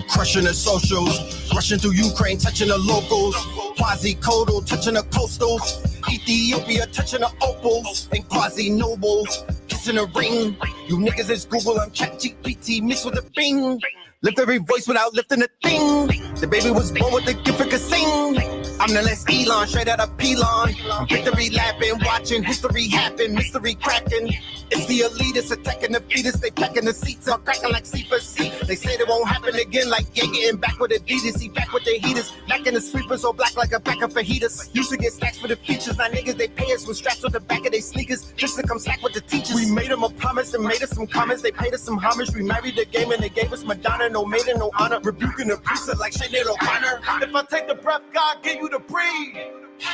Crushing the socials, rushing through Ukraine, touching the locals. Quasi-Kodo, touching the coastals. Ethiopia, touching the opals. And quasi-nobles, kissing the ring. You niggas is Google and ChatGPT mixed with a Bing. Lift every voice without lifting a thing. The baby was born with the gift for sing. I'm the less Elon, straight out of Pelon. I'm victory lapping, watching history happen, mystery cracking. It's the elitists attacking the fetus, they packing the seats up, cracking like C4C. They say it won't happen again, like getting back with Adidas, he back with the heaters, back in the sweepers, all black like a pack of fajitas. Used to get stacks for the features, now niggas they pay us with straps on the back of their sneakers, just to come slack with the teachers. We made them a promise and made us some comments, they paid us some homage. We married the game and they gave us Madonna, no maiden, no honor, rebuking the priesthood like Sinead O'Connor. If I take the breath, God gave you to breathe.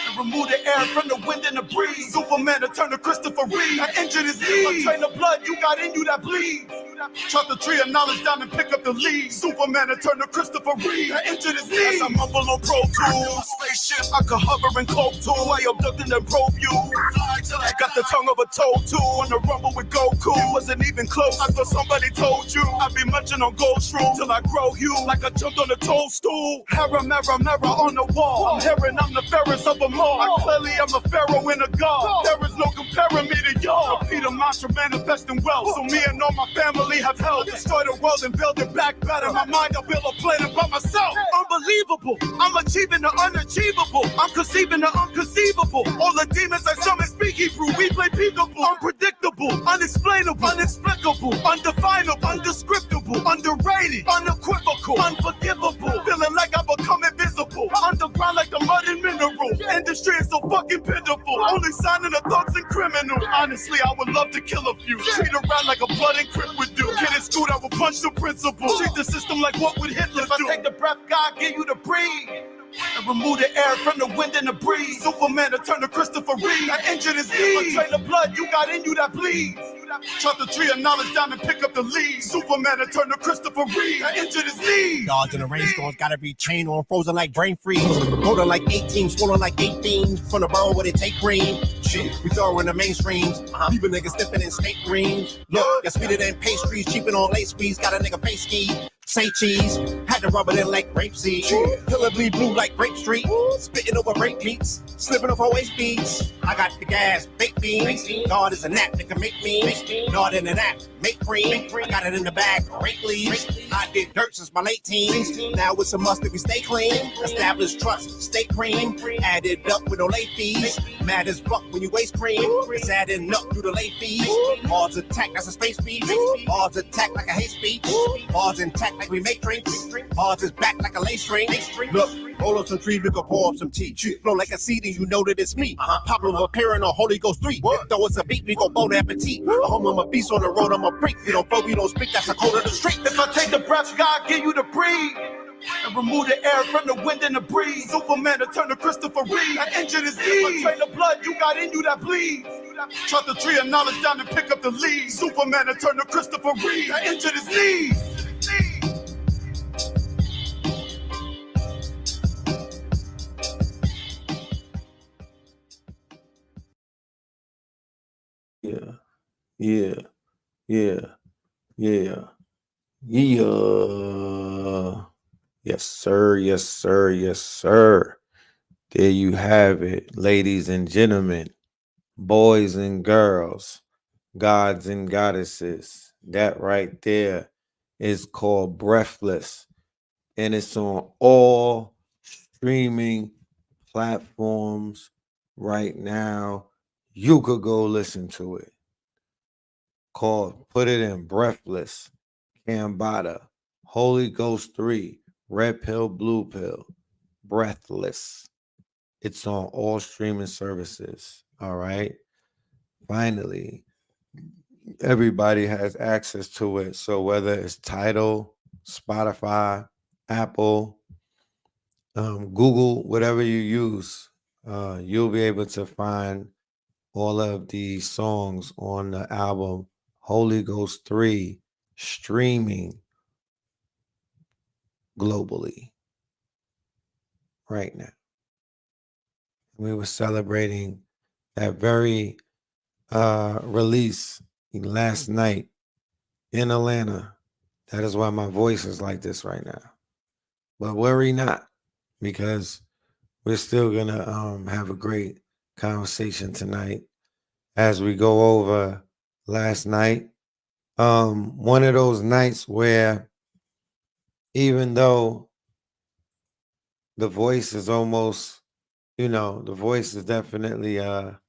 And remove the air from the wind and the breeze. Superman to turn to Christopher Reeve. I injured his knee. I train the blood you got in you that bleeds. Chop the tree of knowledge down and pick up the leaves. Superman to turn to Christopher Reeve. I injured his knee. As I mumble on Pro Tools. Spaceship I could hover and cloak to. I abducted and probe you. Fly till I got the tongue of a toad too. On the rumble with Goku. It wasn't even close. I thought somebody told you. I'd be munching on gold shroom till I grow you. Like I jumped on a toadstool. Mirror, mirror, mirror on the wall. I'm hearing I'm the Ferris of them all. I clearly am a pharaoh and a god. There is no comparing me to y'all. Repeat a mantra manifesting wealth. So me and all my family have held. Destroy the world and build it back better. My mind, I build a planet by myself. Unbelievable. I'm achieving the unachievable. I'm conceiving the unconceivable. All the demons that summon speak Hebrew. We play peekaboo. Unpredictable. Unexplainable. Inexplicable. Undefinable. Undescriptable. Underrated. Unequivocal. Unforgivable. Feeling like I become invisible. Underground like the mud and mineral. Industry is so fucking pitiful. Only signing the thugs and criminal. Honestly, I would love to kill a few. Treat around like a blood and crip would do. Get in school, I would punch the principal. Treat the system like what would Hitler do? If I take the breath, God give you to breathe. And remove the air from the wind and the breeze. Superman to turn to Christopher Reeve. I injured his knee. I train the blood you got in you that bleeds. Chop the tree of knowledge down and pick up the leaves. Superman to turn to Christopher Reeve. I injured his knee. Dodge in the rainstorms gotta be chained on, frozen like brain freeze. Golden like 18, swollen like 18. From the borough where they take cream. Shit, we throw in the mainstreams. Leaving niggas sniffing in state greens. Look, you're sweeter than pastries, cheaping on lace squeeze. Got a nigga face ski. Say cheese, had to rub it in like grapeseed. Pillar bleed blue like Grape Street. Spitting over rape beats, slipping off her waist beats. I got the gas, baked beans. God is a nap that can make memes. God in an app, make cream. I got it in the bag, rake leaves. I did dirt since my late teens. Now it's a must that we stay clean. Establish trust, stay cream. Added up with no late fees. Mad as fuck when you waste cream. It's adding up through the late fees. Mars attack, that's a space beat. Mars attack like a hate speech. Mars intact like we make drinks. Mars is back like a lace string. Look, roll up some trees, we can pour up some tea. Flow like a CD, you know that it's me. Pablo appearing on Holy Ghost 3. Throw us a beat, we go bon appetit. Home, I'm a beast on the road, I'm a freak. We don't flow, we don't speak, that's the code of the street. If I take the breath, God give you to breathe. And remove the air from the wind and the breeze. Superman to turn to Christopher Reeve. I injured his knee. I train the blood you got in you that bleeds. Chop the tree of knowledge down and pick up the leaves. Superman to turn to Christopher Reeve. I injured his knee. Yeah. Yes, sir. Yes, sir. Yes, sir. There you have it, ladies and gentlemen, boys and girls, gods and goddesses. That right there is called Breathless, and it's on all streaming platforms right now. You could go listen to it. Put it in Breathless, Cambada, Holy Ghost 3, Red Pill, Blue Pill, Breathless. It's on all streaming services. All right. Finally, everybody has access to it. So whether it's Tidal, Spotify, Apple, Google, whatever you use, you'll be able to find all of the songs on the album Holy Ghost 3 streaming globally right now. We were celebrating that very release last night in Atlanta. That is why my voice is like this right now. But worry not, because we're still gonna have a great conversation tonight as we go over last night. One of those nights where even though the voice is almost, the voice is definitely a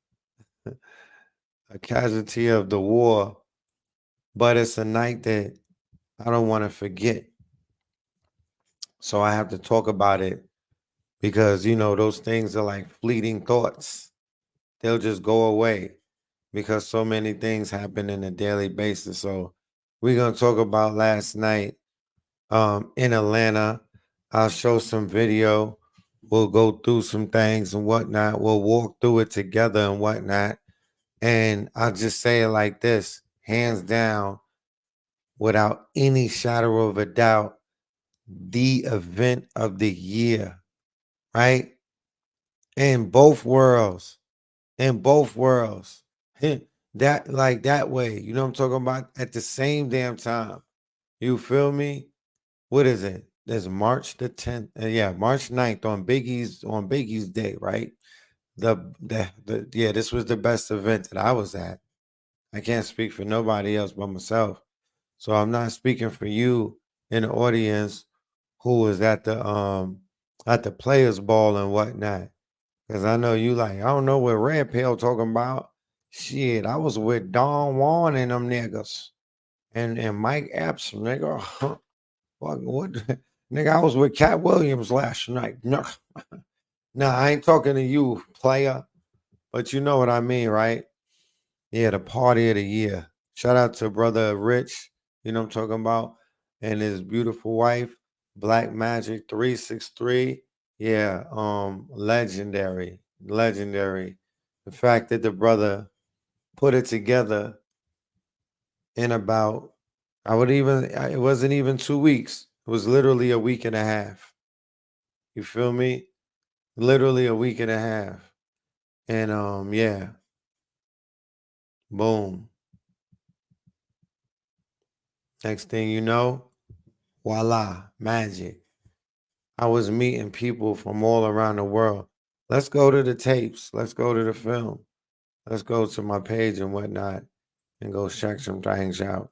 casualty of the war, but it's a night that I don't want to forget. So I have to talk about it because, those things are like fleeting thoughts. They'll just go away because so many things happen in a daily basis. So we're going to talk about last night in Atlanta. I'll show some video. We'll go through some things and whatnot. We'll walk through it together and whatnot. And I'll just say it like this, hands down, without any shadow of a doubt, the event of the year, right? In both worlds, that like that way, you know what I'm talking about? At the same damn time, you feel me? What is it? There's March the 10th. March 9th on Biggie's day, right? This was the best event that I was at. I can't speak for nobody else but myself. So I'm not speaking for you in the audience who was at the players ball and whatnot. Cause I know you like, I don't know what Red Pill talking about. Shit, I was with Don Juan and them niggas. And Mike Epps, nigga. what nigga, I was with Cat Williams last night. No, I ain't talking to you, player. But you know what I mean, right? Yeah, the party of the year. Shout out to brother Rich, you know what I'm talking about, and his beautiful wife, Black Magic 363. Yeah, legendary. The fact that the brother put it together in about, it wasn't even 2 weeks. It was literally a week and a half. You feel me? Literally a week and a half. And yeah. Boom. Next thing you know, voila, magic. I was meeting people from all around the world. Let's go to the tapes. Let's go to the film. Let's go to my page and whatnot and go check some things out.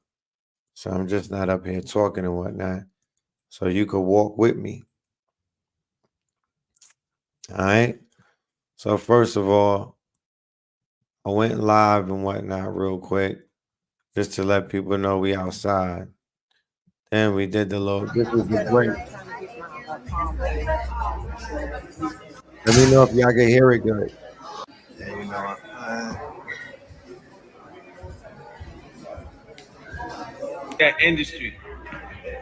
So I'm just not up here talking and whatnot. So you could walk with me. All right. So first of all, I went live and whatnot real quick, just to let people know we outside. Then we did the little, this was the break. Let me know if y'all can hear it good. Yeah, you know, that industry.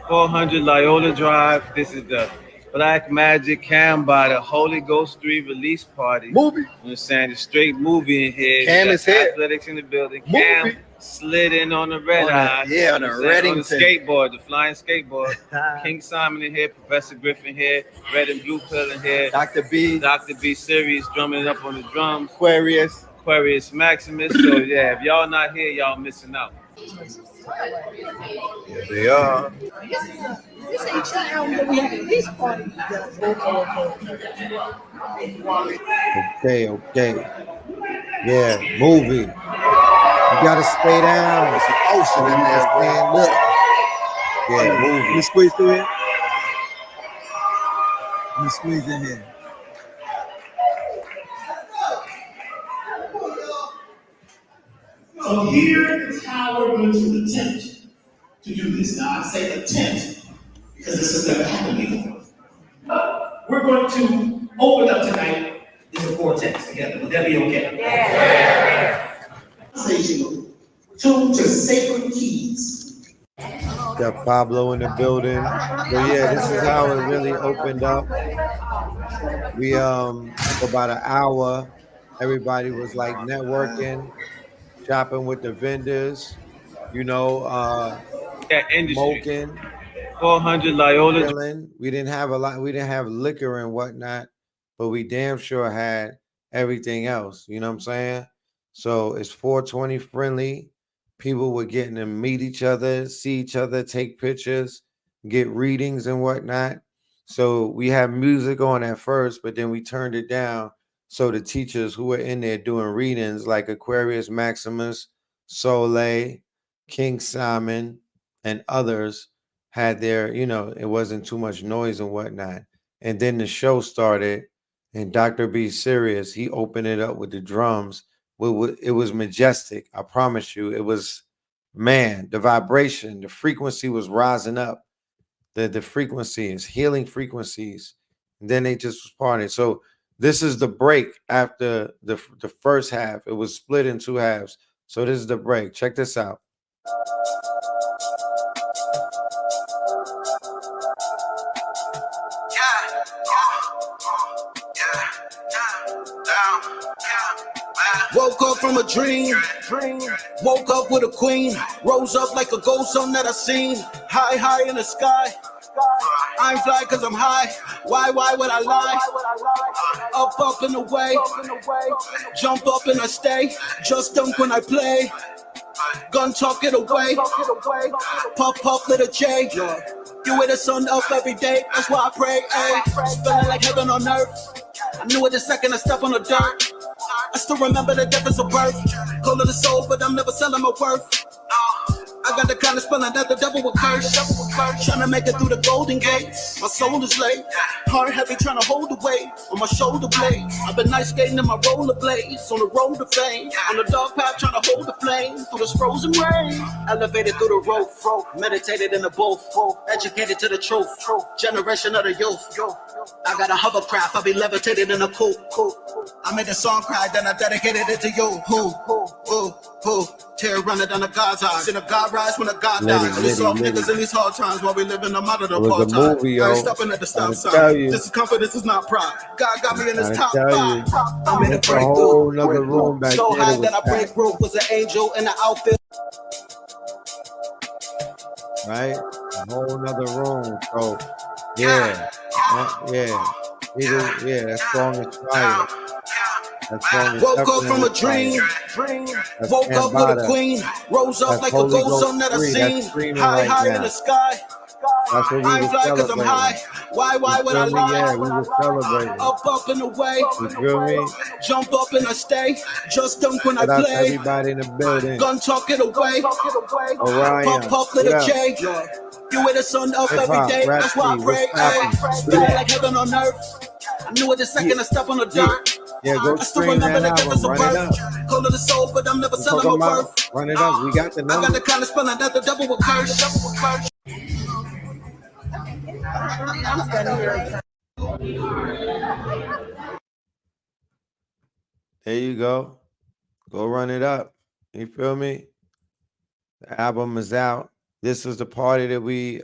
400 Loyola Drive. This is the Black Magic Cam by the Holy Ghost 3 release party. movie. You know what I'm saying? The straight movie in here. Cam You got is here. Athletics in the building. Movie. Cam slid in on the red eye. On the On the Reddington. skateboard, the flying skateboard. King Simon in here, Professor Griffin here, Red and Blue Pill in here. Dr. B. Dr. B Series drumming up on the drums. Aquarius Maximus. So yeah, if y'all not here, y'all missing out. Yeah, they are. This ain't your album that we had a release party. Okay. Yeah, movie. You gotta stay down. There's an ocean in there, Stand bro. up. Yeah, Let me movie. squeeze through here. Let me squeeze in here. So here is how we're going to attempt to do this. Now I say attempt because this has never happened before. We're going to open up tonight as a vortex together. Would that be okay? Yeah. Tuned to sacred keys. Got Pablo in the building. So yeah, this is how it really opened up. We for about an hour, everybody was like networking, shopping with the vendors, That industry. smoking, 400 Loyola. chilling. We didn't have liquor and whatnot, but we damn sure had everything else. You know what I'm saying? So it's 420 friendly. People were getting to meet each other, see each other, take pictures, get readings and whatnot. So we had music on at first, but then we turned it down. So the teachers who were in there doing readings like Aquarius Maximus, Soleil, King Simon, and others had their, it wasn't too much noise and whatnot. And then the show started, and Dr. B Serious, he opened it up with the drums. It was majestic. I promise you. It was, man, the vibration, the frequency was rising up. The frequencies, healing frequencies. And then they just was partying. So this is the break after the first half. It was split in two halves. So this is the break. Check this out. Woke up from a dream, woke up with a queen, rose up like a ghost, something that I seen, high in the sky. I'm fly cause I'm high, why would I lie? Up and away, jump up and I stay, just dunk when I play. Gun talk it away, puff little J. You with the sun up every day, that's why I pray, ayy. Feeling like heaven on earth, I knew it the second I step on the dirt. I still remember the difference of birth. Cold of the soul, but I'm never selling my worth. I got the kind of spelling that the devil will curse. Trying to make it through the golden gates. My soul is late. Heart heavy, trying to hold the weight on my shoulder blades. I've been nice skating in my rollerblades on the road to fame. On the dark path, trying to hold the flame through this frozen rain. Elevated through the road, meditated in the both. Educated to the truth. Generation of the youth. I got a hovercraft, I'll be levitated in a coupe. I made a song cry, then I dedicated it to you. Who? Tear running down the God's eyes. Seen a God rise when a God dies. These soft niggas in these hard times while we living them out of the apartheid. I ain't stopping at the stop sign. This is confidence, is not pride. God got me in this top five. I'm in a breakthrough. So high that I break through. Was an angel in the outfit. Right? A whole nother room. So, yeah. That song is fire. Woke up from a dream, woke up with a queen, rose up like a ghost, something that I seen, high in the sky. I'm fly cause I'm high, why would I lie? Yeah, we were celebrating. Up and away, you feel me? Jump up and I stay, just dunk when I play. Everybody in the building. Gun talk it away, Orion. puff little J. You with the sun up every day, that's why I pray. Feeling like heaven on earth, I knew it the second I step on the dirt. Yeah, go stream that album, run it up. Cold of the soul, but I'm never selling my worth. Run it up, we got the number. I got the kind of spelling that the devil will curse. There you go. Go run it up. You feel me? The album is out. This is the party that we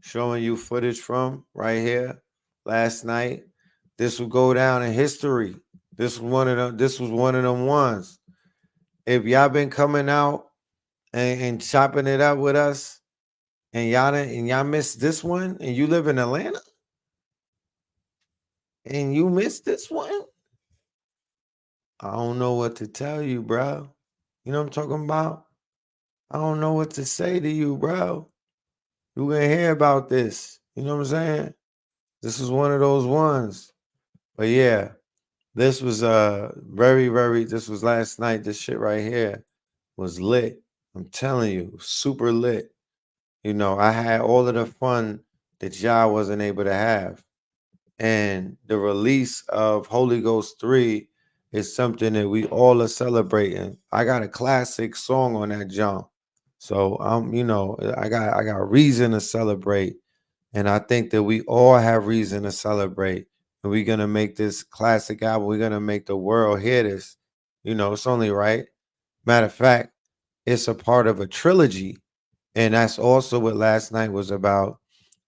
showing you footage from right here last night. This will go down in history. This was one of them ones. If y'all been coming out and chopping it up with us, and y'all missed this one, and you live in Atlanta, and you missed this one, I don't know what to tell you, bro. You know what I'm talking about? I don't know what to say to you, bro. You're gonna hear about this. You know what I'm saying? This is one of those ones. But yeah, this was this was last night. This shit right here was lit. I'm telling you, super lit. You know, I had all of the fun that y'all wasn't able to have. And the release of Holy Ghost 3 is something that we all are celebrating. I got a classic song on that jump. So I got reason to celebrate. And I think that we all have reason to celebrate. And we're going to make this classic album. We're going to make the world hear this. You know, it's only right. Matter of fact, it's a part of a trilogy. And that's also what last night was about.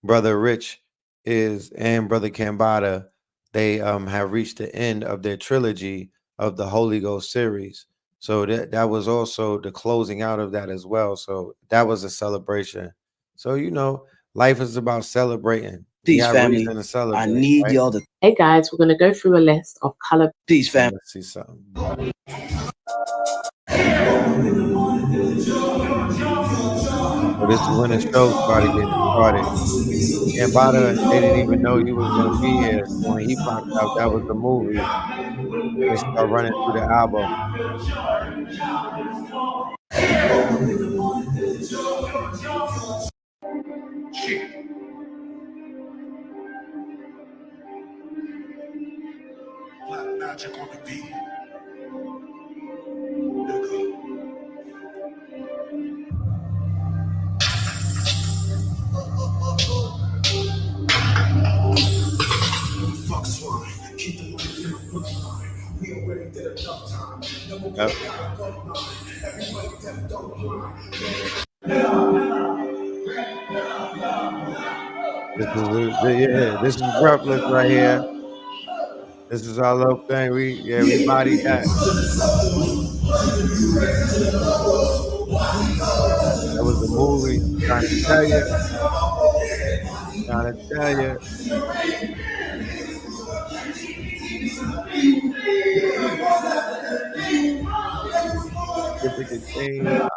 Brother Rich and Brother Kambada, they have reached the end of their trilogy of the Holy Ghost series. So that was also the closing out of that as well. So that was a celebration. So, you know, life is about celebrating. Peace, family. I need y'all to. Hey guys, we're going to go through a list of color. Peace, family. Let's see something. So this is when the show started getting started. And Bada, they didn't even know you was gonna be here. So when he popped out, that was the movie. They start running through the album. Black magic on the beat. Fuck swine, keep the money in the front line. We already did enough time. Never Yep. everybody deaf, don't blind. This is Breathless right here. This is our little thing. We bodied that. That was the movie. Trying to tell you. Trying to tell you.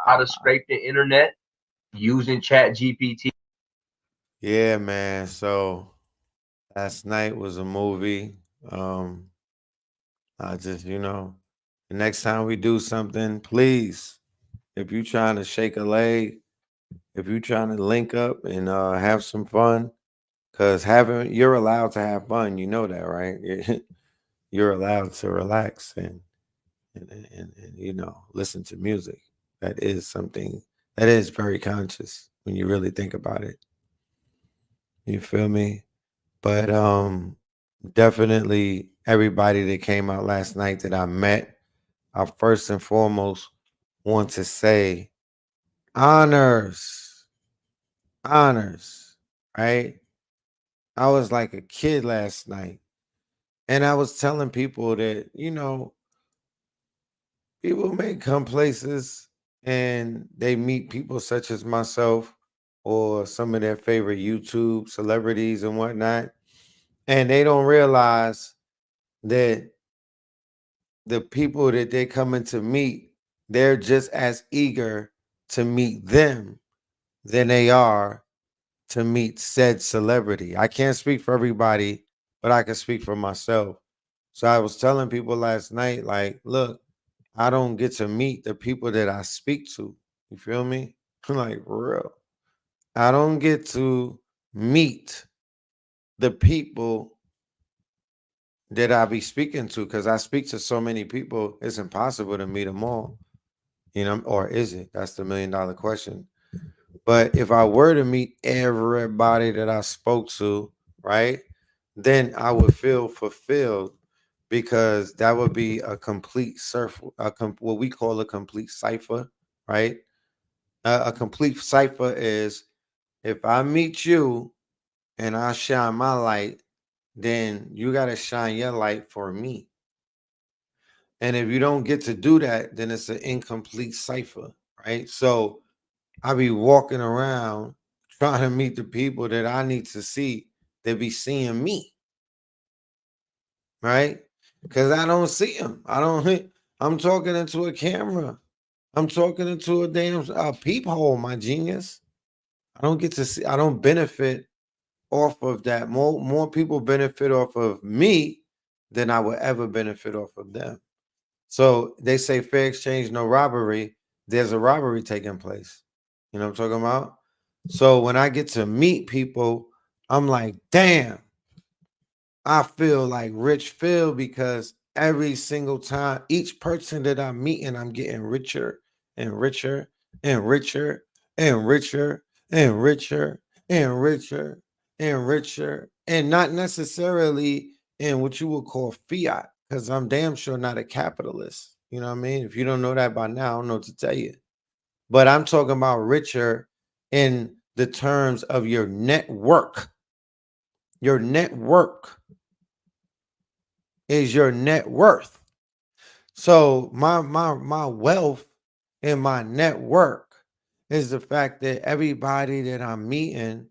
How to scrape the internet using Chat GPT. Yeah, man. So last night was a movie. I just, the next time we do something, please, if you're trying to shake a leg, if you're trying to link up and have some fun, because you're allowed to have fun, you know that, right? You're allowed to relax and listen to music. That is something that is very conscious when you really think about it. You feel me? But definitely everybody that came out last night that I met, I first and foremost want to say honors, right? I was like a kid last night. And I was telling people that, people may come places and they meet people such as myself or some of their favorite YouTube celebrities and whatnot. And they don't realize that the people that they're coming to meet, they're just as eager to meet them than they are to meet said celebrity. I can't speak for everybody, but I can speak for myself. So I was telling people last night, like, look, I don't get to meet the people that I speak to. You feel me? Like, for real. I don't get to meet the people that I be speaking to because I speak to so many people. It's impossible to meet them all, or is it? That's the $1 million question. But if I were to meet everybody that I spoke to, right, then I would feel fulfilled because that would be a complete what we call a complete cipher, right? A complete cipher is if I meet you and I shine my light, then you got to shine your light for me. And if you don't get to do that, then it's an incomplete cipher, right? So I be walking around trying to meet the people that I need to see that be seeing me, right? Because I don't see them. I'm talking into a camera. I'm talking into a damn peephole, my genius. I don't get to see, I don't benefit off of that. More people benefit off of me than I would ever benefit off of them. So they say fair exchange, no robbery. There's a robbery taking place. You know what I'm talking about? So when I get to meet people, I'm like, damn, I feel like Rich Phil because every single time, each person that I'm meeting, I'm getting richer and richer and richer and richer and richer and richer and richer, and not necessarily in what you would call fiat, because I'm damn sure not a capitalist. You know what I mean? If you don't know that by now, I don't know what to tell you. But I'm talking about richer in the terms of your network. Your network is your net worth. So my wealth and my network is the fact that everybody that I'm meeting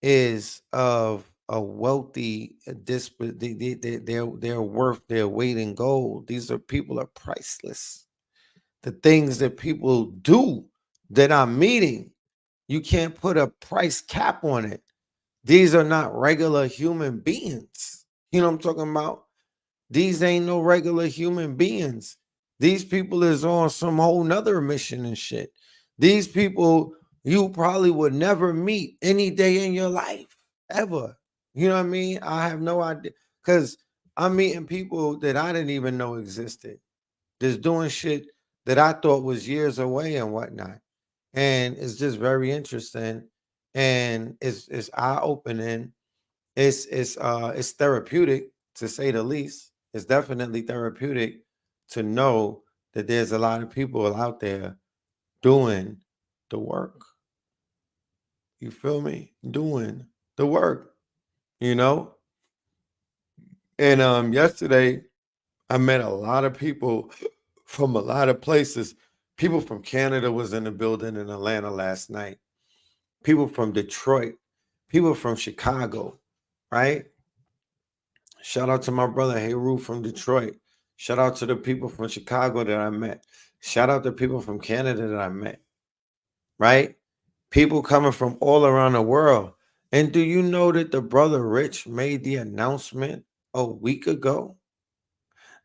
is of a wealthy they're worth their weight in gold. These are people are priceless. the things that people do that I'm meeting, you can't put a price cap on it. These are not regular human beings. You know what I'm talking about? These ain't no regular human beings. These people is on some whole nother mission and shit. These people you probably would never meet any day in your life, ever. You know what I mean? I have no idea. Because I'm meeting people that I didn't even know existed. Just doing shit that I thought was years away and whatnot. And it's just very interesting. And it's eye-opening. It's therapeutic, to say the least. It's definitely therapeutic to know that there's a lot of people out there doing the work. You feel me? Doing the work, you know? And yesterday I met a lot of people from a lot of places. People from Canada was in the building in Atlanta last night. People from Detroit, people from Chicago, right? Shout out to my brother Heru from Detroit. Shout out to the people from Chicago that I met. Shout out to people from Canada that I met, right? People coming from all around the world. And do you know that the brother Rich made the announcement a week ago?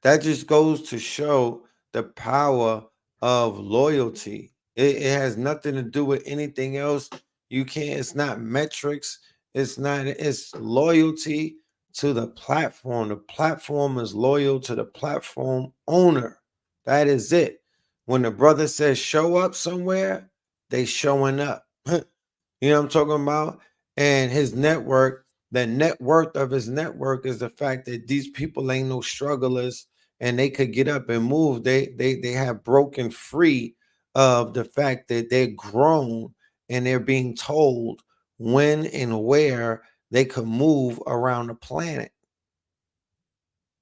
That just goes to show the power of loyalty. It has nothing to do with anything else. You can't, it's not metrics. It's loyalty to the platform. The platform is loyal to the platform owner. That is it. When the brother says show up somewhere, they showing up. You know what I'm talking about? And his network, the net worth of his network is the fact that these people ain't no strugglers and they could get up and move. They have broken free of the fact that they're grown and they're being told when and where they could move around the planet.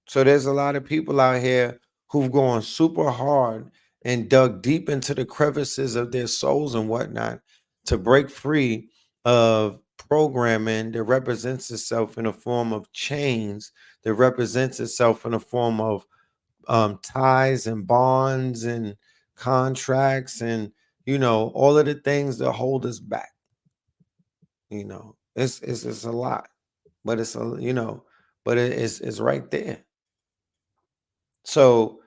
So there's a lot of people out here who've gone super hard and dug deep into the crevices of their souls and whatnot to break free of programming that represents itself in a form of chains, that represents itself in a form of ties and bonds and contracts and, you know, all of the things that hold us back. You know, it's a lot, but it's a, you know, but it's right there. So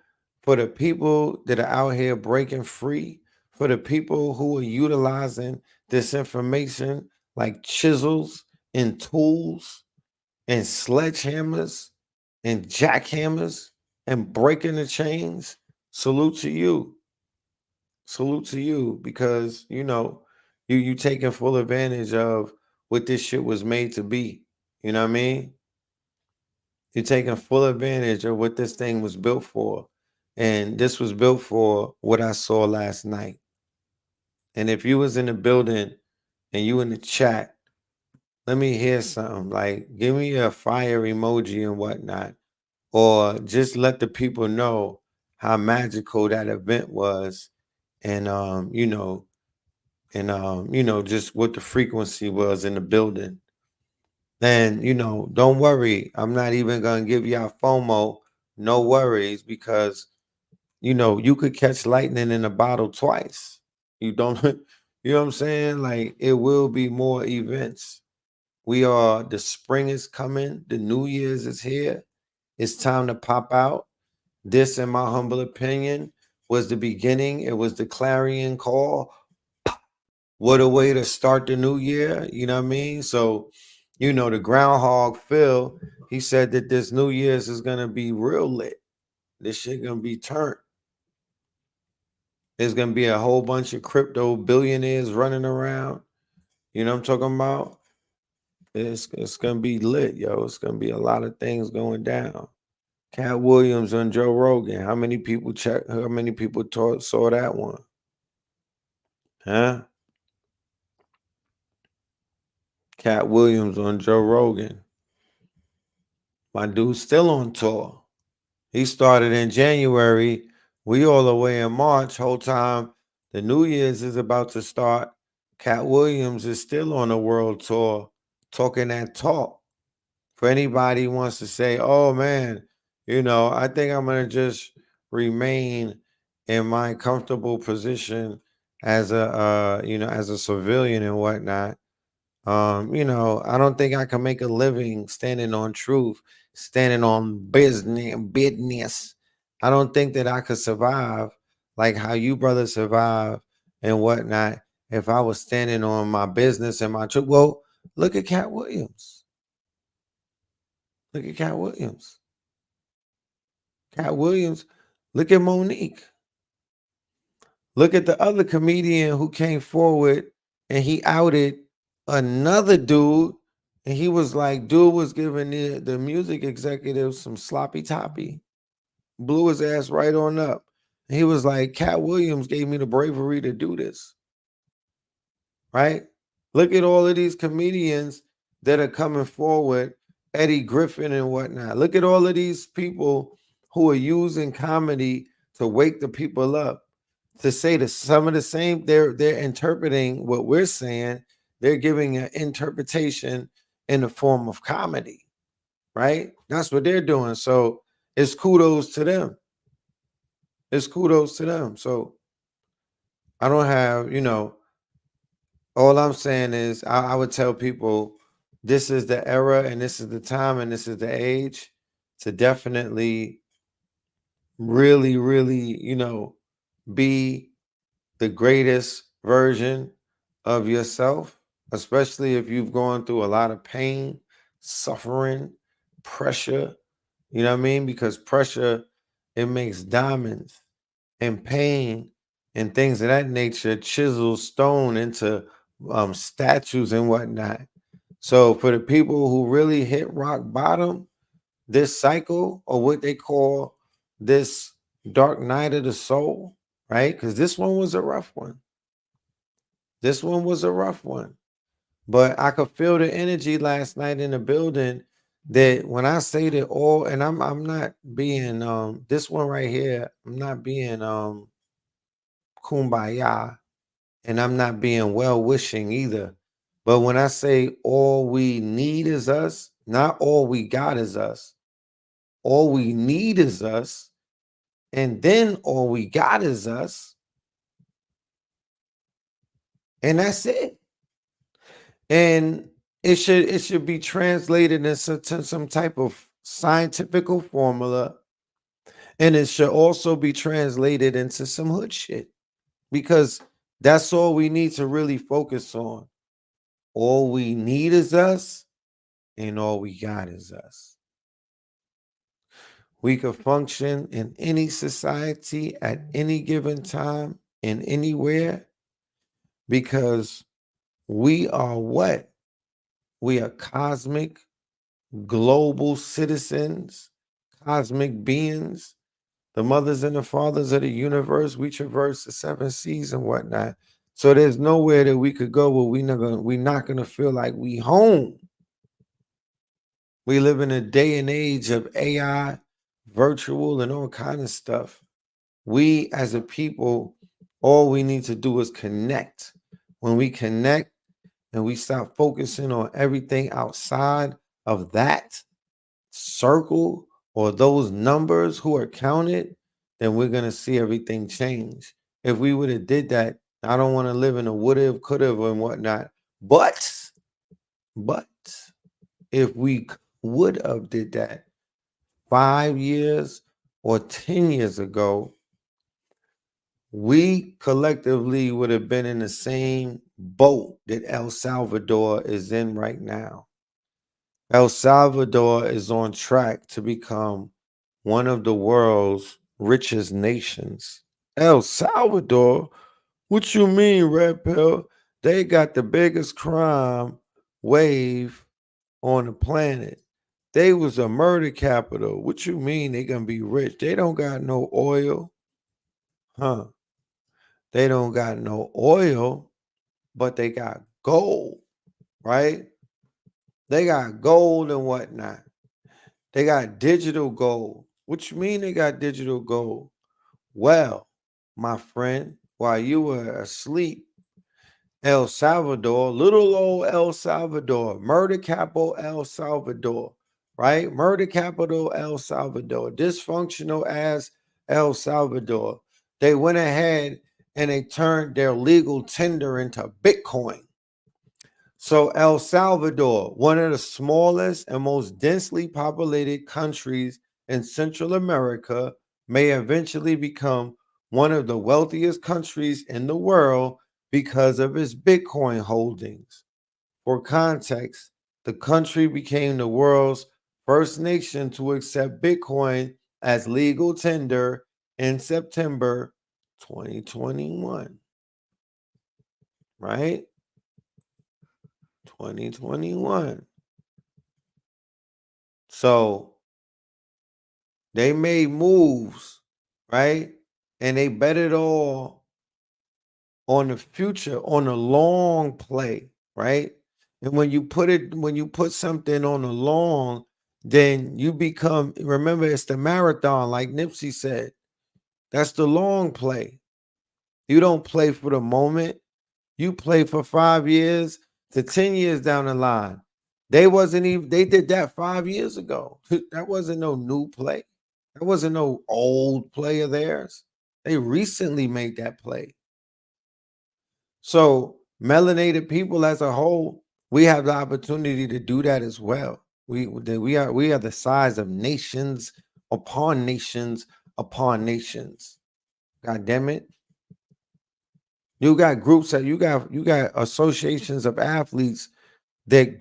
for the people that are out here breaking free, for the people who are utilizing this information like chisels and tools and sledgehammers and jackhammers and breaking the chains, salute to you. Salute to you, because you know you taking full advantage of what this shit was made to be. You know what I mean? You're taking full advantage of what this thing was built for. And this was built for what I saw last night. And if you was in the building and you in the chat, let me hear something. Like, give me a fire emoji and whatnot. Or just let the people know how magical that event was. And you know, just what the frequency was in the building. And, you know, don't worry. I'm not even going to give y'all FOMO. No worries, because, you know, you could catch lightning in a bottle twice. You don't, you know what I'm saying? Like, it will be more events. The spring is coming. The New Year's is here. It's time to pop out. This, in my humble opinion, was the beginning. It was the clarion call. What a way to start the new year. You know what I mean? So, you know, the groundhog Phil, he said that this New Year's is gonna be real lit. This shit gonna be turned. There's gonna be a whole bunch of crypto billionaires running around. You know what I'm talking about? It's gonna be lit, yo. It's gonna be a lot of things going down. Cat Williams on Joe Rogan. How many people saw that one? Huh? Cat Williams on Joe Rogan. My dude's still on tour. He started in January. We all the way in March. Whole time the New Year's is about to start. Cat Williams is still on a world tour, talking that talk. For anybody who wants to say, oh man, you know, I think I'm gonna just remain in my comfortable position as a as a civilian and whatnot, I don't think I can make a living standing on truth, standing on business. I don't think that I could survive like how you brothers survive and whatnot if I was standing on my business and my truth. Well, look at Cat Williams. Look at Cat Williams. Cat Williams. Look at Monique. Look at the other comedian who came forward and he outed another dude. And he was like, dude was giving the music executive some sloppy toppy, blew his ass right on up. And he was like, Cat Williams gave me the bravery to do this. Right? Look at all of these comedians that are coming forward, Eddie Griffin and whatnot. Look at all of these people who are using comedy to wake the people up, to say that some of the same, they're interpreting what we're saying. They're giving an interpretation in the form of comedy, right? That's what they're doing. So it's kudos to them. It's kudos to them. So I don't have, all I'm saying is I would tell people this is the era and this is the time and this is the age to definitely really, really, be the greatest version of yourself, especially if you've gone through a lot of pain, suffering, pressure, you know what I mean? Because pressure, it makes diamonds, and pain and things of that nature chisel stone into statues and whatnot. So for the people who really hit rock bottom, this cycle, or what they call this dark night of the soul, right? Because this one was a rough one. This one was a rough one. But I could feel the energy last night in the building that when I say that all, and I'm not being this one right here, I'm not being kumbaya, and I'm not being well wishing either. But when I say all we need is us, not all we got is us. All we need is us, and then all we got is us. And that's it. And it should be translated into some type of scientific formula. And it should also be translated into some hood shit. Because that's all we need to really focus on. All we need is us, and all we got is us. We could function in any society at any given time, in anywhere, because we are what? We are cosmic, global citizens, cosmic beings, the mothers and the fathers of the universe. We traverse the 7 seas and whatnot. So there's nowhere that we could go where we're not gonna feel like we home. We live in a day and age of AI, virtual, and all kind of stuff. We as a people, all we need to do is connect. When we connect and we stop focusing on everything outside of that circle or those numbers who are counted, then we're going to see everything change. If we would have did that, I don't want to live in a would have, could have, and whatnot. But if we would have did that 5 years or 10 years ago, we collectively would have been in the same boat that El Salvador is in right now. El Salvador is on track to become one of the world's richest nations. El Salvador? What you mean, Red Pill? They got the biggest crime wave on the planet. They was a murder capital. What you mean they gonna be rich? They don't got no oil. Huh? They don't got no oil, but they got gold, right? They got gold and whatnot. They got digital gold. What you mean they got digital gold? Well, my friend, while you were asleep, El Salvador, little old El Salvador, murder capital El Salvador, right? Murder capital El Salvador, dysfunctional as El Salvador. they went ahead and they turned their legal tender into Bitcoin. So El Salvador, one of the smallest and most densely populated countries in Central America, may eventually become one of the wealthiest countries in the world because of its Bitcoin holdings. For context, the country became the world's first nation to accept Bitcoin as legal tender in September 2021. Right? 2021. So they made moves, right? And they bet it all on the future, on the long play, right? And when you put something on the long, then you become, remember, it's the marathon, like Nipsey said. That's the long play. You don't play for the moment. You play for 5 years to 10 years down the line. They did that 5 years ago. That wasn't no new play. That wasn't no old play of theirs. They recently made that play. So melanated people as a whole, we have the opportunity to do that as well. We are the size of nations upon nations upon nations. God damn it. You got groups that you got associations of athletes that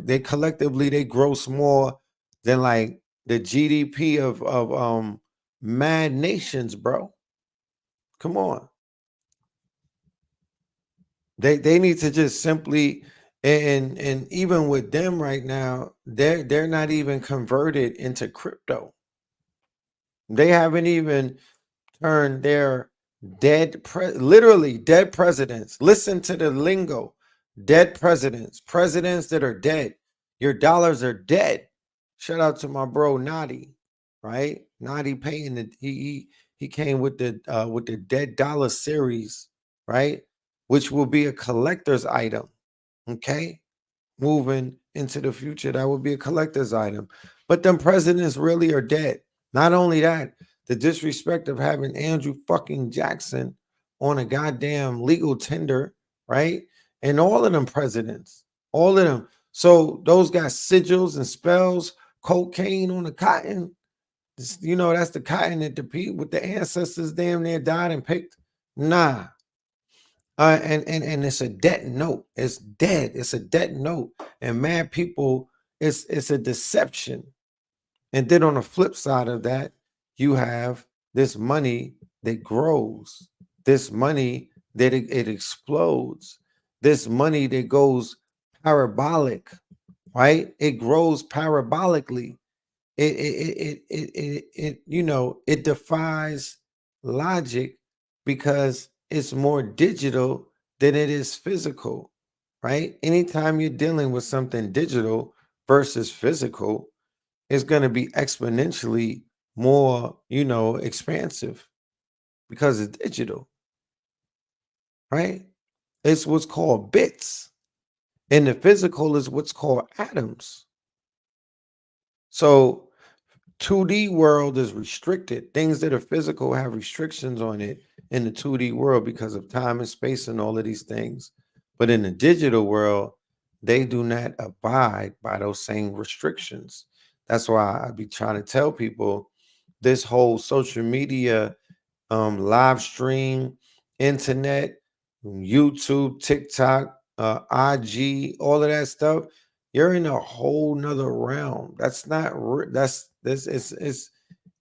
they collectively they gross more than like the GDP of mad nations, bro. Come on. They need to just simply and even with them right now, they're not even converted into crypto. They haven't even turned their literally dead presidents. Listen to the lingo. Dead presidents that are dead. Your dollars are dead. Shout out to my bro Nadi, right? Nadi Payne. He came with the dead dollar series, right? Which will be a collector's item. Okay, moving into the future, that would be a collector's item. But them presidents really are dead. Not only that, the disrespect of having Andrew fucking Jackson on a goddamn legal tender, right? And all of them presidents, all of them. So those got sigils and spells, cocaine on the cotton. You know, that's the cotton that the people with the ancestors damn near died and picked. Nah. And it's a debt note. It's dead. It's a debt note. And mad people, it's a deception. And then on the flip side of that, you have this money that grows, this money that it explodes, this money that goes parabolic, right? It grows parabolically. It you know, it defies logic because it's more digital than it is physical, right? Anytime you're dealing with something digital versus physical, it's going to be exponentially more, you know, expansive because it's digital, right? It's what's called bits, and the physical is what's called atoms. So 2D world is restricted. Things that are physical have restrictions on it in the 2D world because of time and space and all of these things. But in the digital world, they do not abide by those same restrictions. That's why I be trying to tell people this whole social media, live stream, internet, YouTube, TikTok, IG, all of that stuff, you're in a whole nother realm. That's not that's this is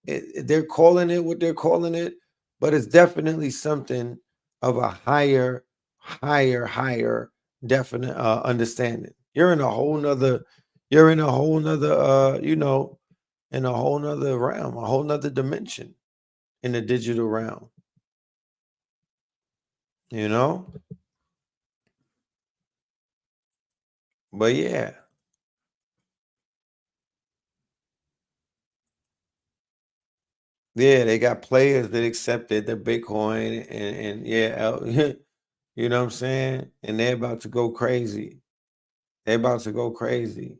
they're calling it what they're calling it, but it's definitely something of a higher definite understanding. You're in a whole nother, you know, in a whole nother realm, a whole nother dimension in the digital realm. You know? But yeah. Yeah, they got players that accepted the Bitcoin and yeah, you know what I'm saying? And they're about to go crazy. They're about to go crazy.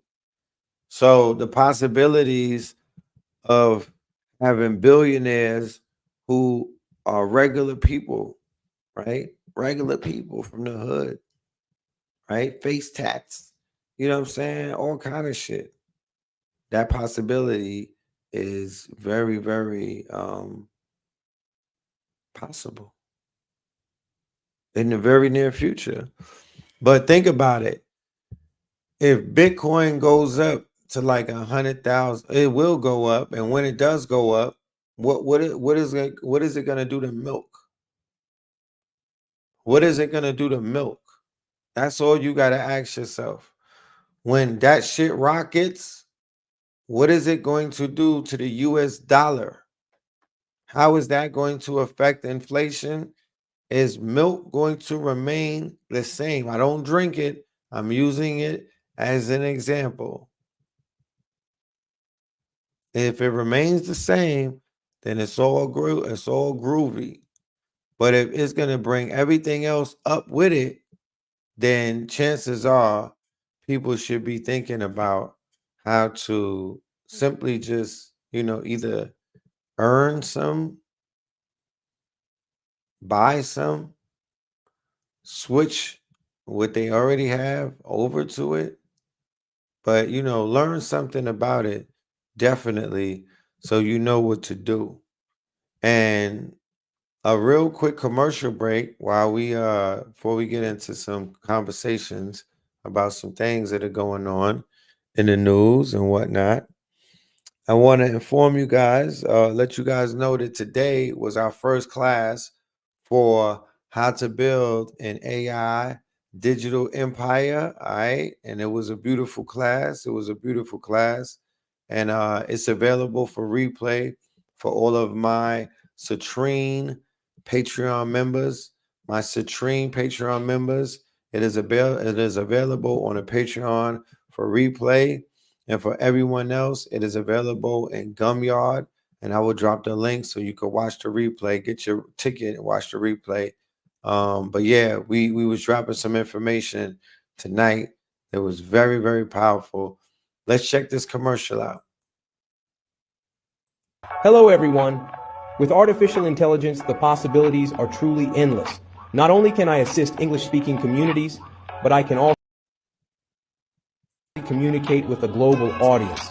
So the possibilities of having billionaires who are regular people, right? Regular people from the hood, right? Face tats, you know what I'm saying? All kind of shit. That possibility is very, very possible in the very near future. But think about it. If Bitcoin goes up to like 100,000, it will go up. And when it does go up, what is it going to do to milk? What is it going to do to milk? That's all you got to ask yourself. When that shit rockets, what is it going to do to the US dollar? How is that going to affect inflation? Is milk going to remain the same? I don't drink it. I'm using it as an example. If it remains the same, then it's all groovy. But if it's going to bring everything else up with it, then chances are people should be thinking about how to simply just, either earn some, buy some, switch what they already have over to it. But, learn something about it, definitely, so you know what to do. And a real quick commercial break while before we get into some conversations about some things that are going on in the news and whatnot. I want to inform you guys, let you guys know that today was our first class for how to build an AI digital empire. All right. And it was a beautiful class. And it's available for replay for all of my Citrine Patreon members. It is available on a Patreon for replay. And for everyone else, it is available in Gumyard. And I will drop the link so you can watch the replay, get your ticket and watch the replay. But yeah, we was dropping some information tonight that was very, very powerful. Let's check this commercial out. Hello, everyone. With artificial intelligence, the possibilities are truly endless. Not only can I assist English-speaking communities, but I can also communicate with a global audience.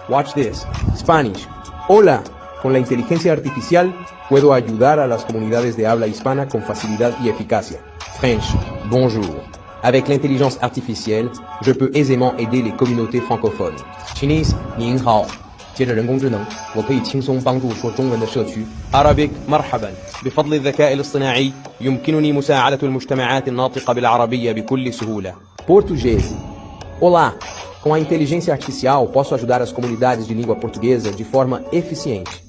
Watch this. Spanish. Hola. Con la inteligencia artificial, puedo ayudar a las comunidades de habla hispana con facilidad y eficacia. French. Bonjour. Avec l'intelligence artificielle, je peux aisément aider les communautés francophones. Chinese. 您好。借着人工智能，我可以轻松帮助说中文的社区。Arabic مرحبا. بفضل الذكاء الاصطناعي يمكنني مساعدة المجتمعات الناطقة بالعربية بكل سهولة. Português. Olá. Com a inteligência artificial, posso ajudar as comunidades de língua portuguesa de forma eficiente.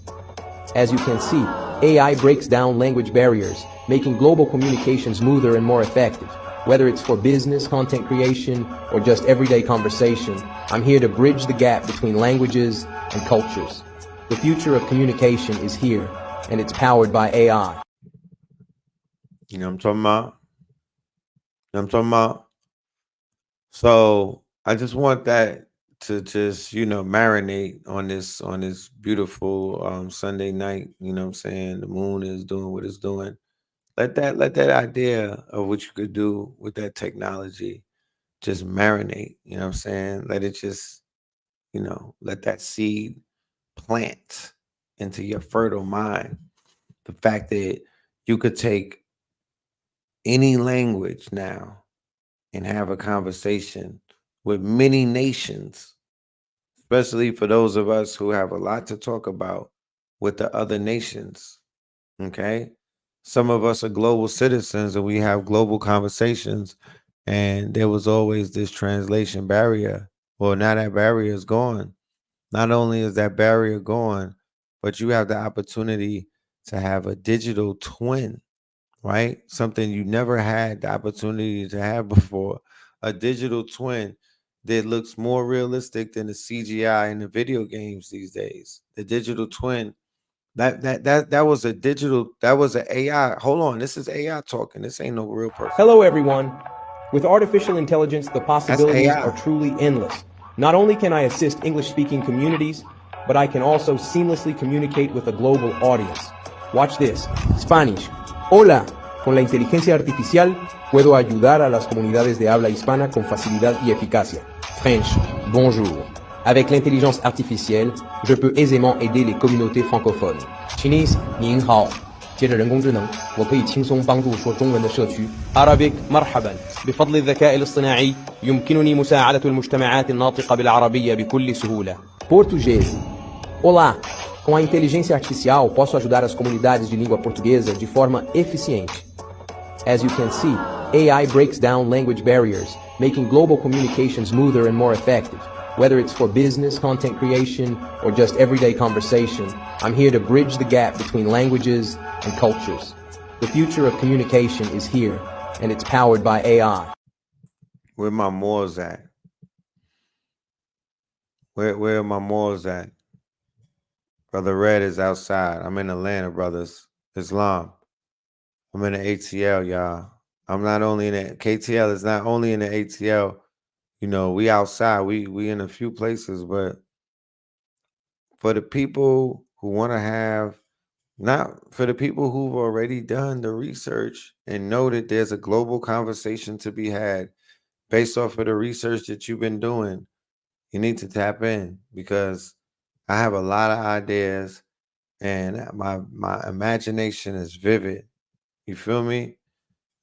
As you can see, AI breaks down language barriers, making global communication smoother and more effective. Whether it's for business, content creation, or just everyday conversation, I'm here to bridge the gap between languages and cultures. The future of communication is here, and it's powered by AI. You know what I'm talking about? So I just want that to just, marinate on this beautiful Sunday night. You know what I'm saying? The moon is doing what it's doing. Let that idea of what you could do with that technology just marinate. You know what I'm saying? Let it just, let that seed plant into your fertile mind. The fact that you could take any language now and have a conversation with many nations, especially for those of us who have a lot to talk about with the other nations. Okay? Some of us are global citizens and we have global conversations, and there was always this translation barrier. Well, now that barrier is gone. Not only is that barrier gone, but you have the opportunity to have a digital twin, right? Something you never had the opportunity to have before. A digital twin that looks more realistic than the CGI in the video games these days. The digital twin. That was an AI. Hold on, this is AI talking. This ain't no real person. Hello, everyone. With artificial intelligence, the possibilities are truly endless. Not only can I assist English-speaking communities, but I can also seamlessly communicate with a global audience. Watch this. Spanish. Hola. Con la inteligencia artificial puedo ayudar a las comunidades de habla hispana con facilidad y eficacia. French. Bonjour. Avec l'intelligence artificielle, je peux aisément aider les communautés francophones. Chinese. 您好。借着人工智能，我可以轻松帮助说中文的社区。Arabic. مرحبا. بفضل الذكاء الاصطناعي يمكنني مساعدة المجتمعات الناطقة بالعربية بكل سهولة. Português. Olá. Com a inteligência artificial, posso ajudar as comunidades de língua portuguesa de forma eficiente. As you can see, AI breaks down language barriers, making global communication smoother and more effective. Whether it's for business, content creation, or just everyday conversation, I'm here to bridge the gap between languages and cultures. The future of communication is here, and it's powered by AI. Where my morals at? Where are my morals at? Brother Red is outside. I'm in Atlanta, brothers. Islam. I'm in the ATL, y'all. I'm not only in the KTL, is not only in the ATL. You know, we outside. We in a few places, but for the people who want to have, not for the people who've already done the research and know that there's a global conversation to be had based off of the research that you've been doing, you need to tap in, because I have a lot of ideas and my imagination is vivid. You feel me?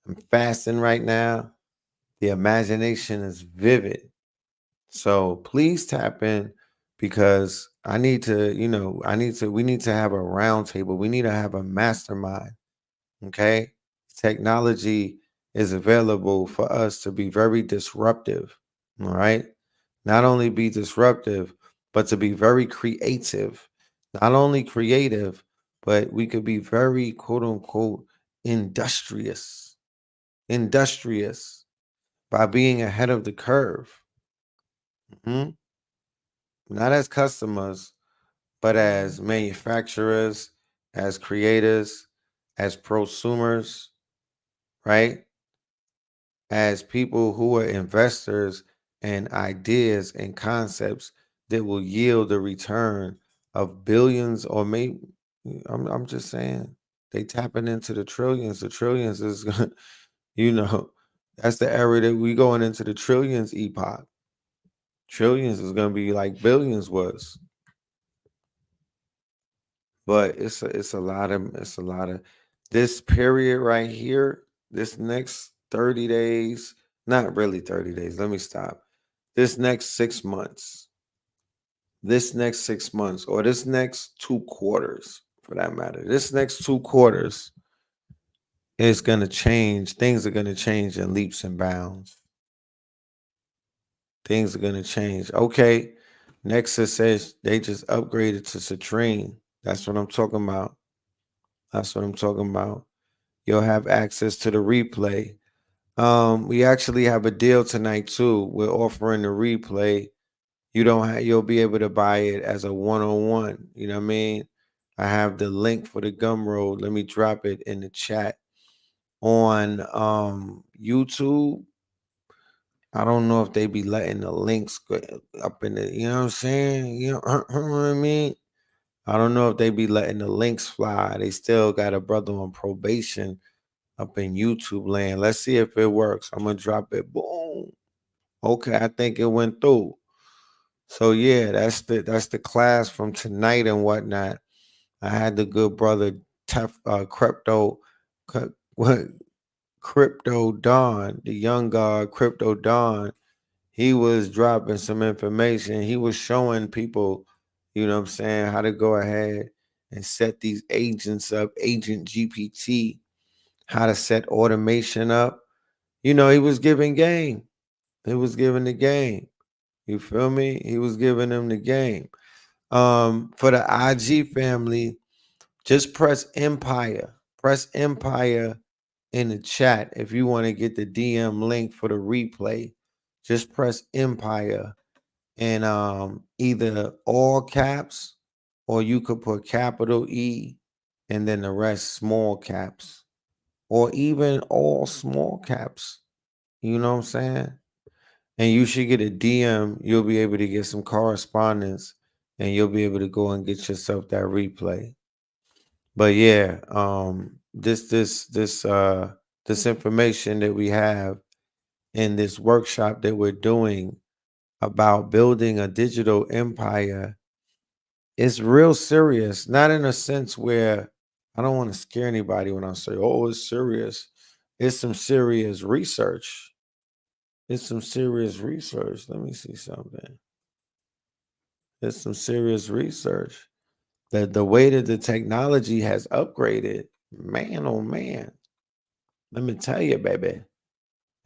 I'm fasting right now. The imagination is vivid. So please tap in, because we need to have a round table. We need to have a mastermind. Okay. Technology is available for us to be very disruptive. All right. Not only be disruptive, but to be very creative. Not only creative, but we could be very, quote unquote, industrious by being ahead of the curve. Mhm. Not as customers, but as manufacturers, as creators, as prosumers, right? As people who are investors and ideas and concepts that will yield a return of billions, or maybe, I'm just saying, they tapping into the trillions. The trillions is gonna, that's the era that we going into, the trillions epoch. Trillions is gonna be like billions was. But it's a lot of this period right here, this next 30 days, not really 30 days. Let me stop. This next 6 months, or this next 2 quarters for that matter, this next 2 quarters is going to change. Things are going to change in leaps and bounds. Things are going to change. Okay. Nexus says they just upgraded to Citrine. That's what I'm talking about. You'll have access to the replay. We actually have a deal tonight too. We're offering the replay. You'll be able to buy it as a one-on-one. You know what I mean? I have the link for the Gumroad. Let me drop it in the chat. On YouTube, I don't know if they be letting the links go up in the, you know what I'm saying? You know what I mean? I don't know if they be letting the links fly. They still got a brother on probation up in YouTube land. Let's see if it works. I'm gonna drop it. Boom. Okay, I think it went through. So yeah, that's the class from tonight and whatnot. I had the good brother Crypto Don, the young god Crypto Don. He was dropping some information. He was showing people, you know what I'm saying, how to go ahead and set these agents up, Agent GPT, how to set automation up. He was giving game. He was giving the game. You feel me? He was giving them the game. For the IG family, just press Empire. Press Empire in the chat if you want to get the DM link for the replay. Just press Empire and either all caps, or you could put capital E and then the rest small caps, or even all small caps. You know what I'm saying? And you should get a DM. You'll be able to get some correspondence, and you'll be able to go and get yourself that replay. But yeah, this information that we have in this workshop that we're doing about building a digital empire is real serious. Not in a sense where I don't want to scare anybody when I say, "Oh, it's serious." It's some serious research. It's some serious research. Let me see something. It's some serious research. That the way that the technology has upgraded, man, oh man. Let me tell you, baby.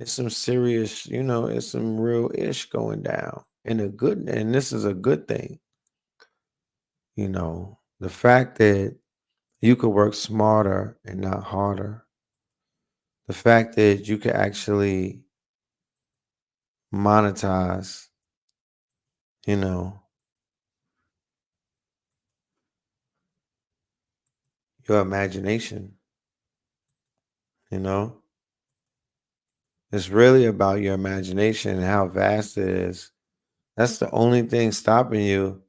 It's some serious, it's some real ish going down. And this is a good thing. The fact that you could work smarter and not harder. The fact that you could actually monetize, your imagination, you know? It's really about your imagination and how vast it is. That's the only thing stopping you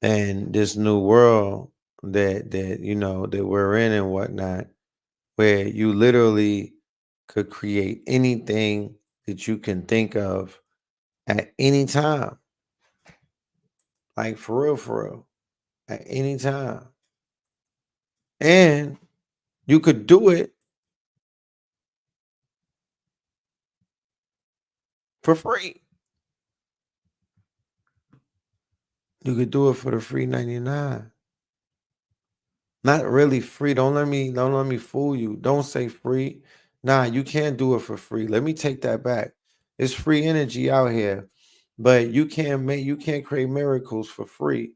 in this new world that we're in and whatnot, where you literally could create anything that you can think of at any time. Like for real, at any time. And you could do it for free. You could do it for the free 99. Not really free. Don't let me fool you. Don't say free. Nah, you can't do it for free. Let me take that back. It's free energy out here, but you can't create miracles for free.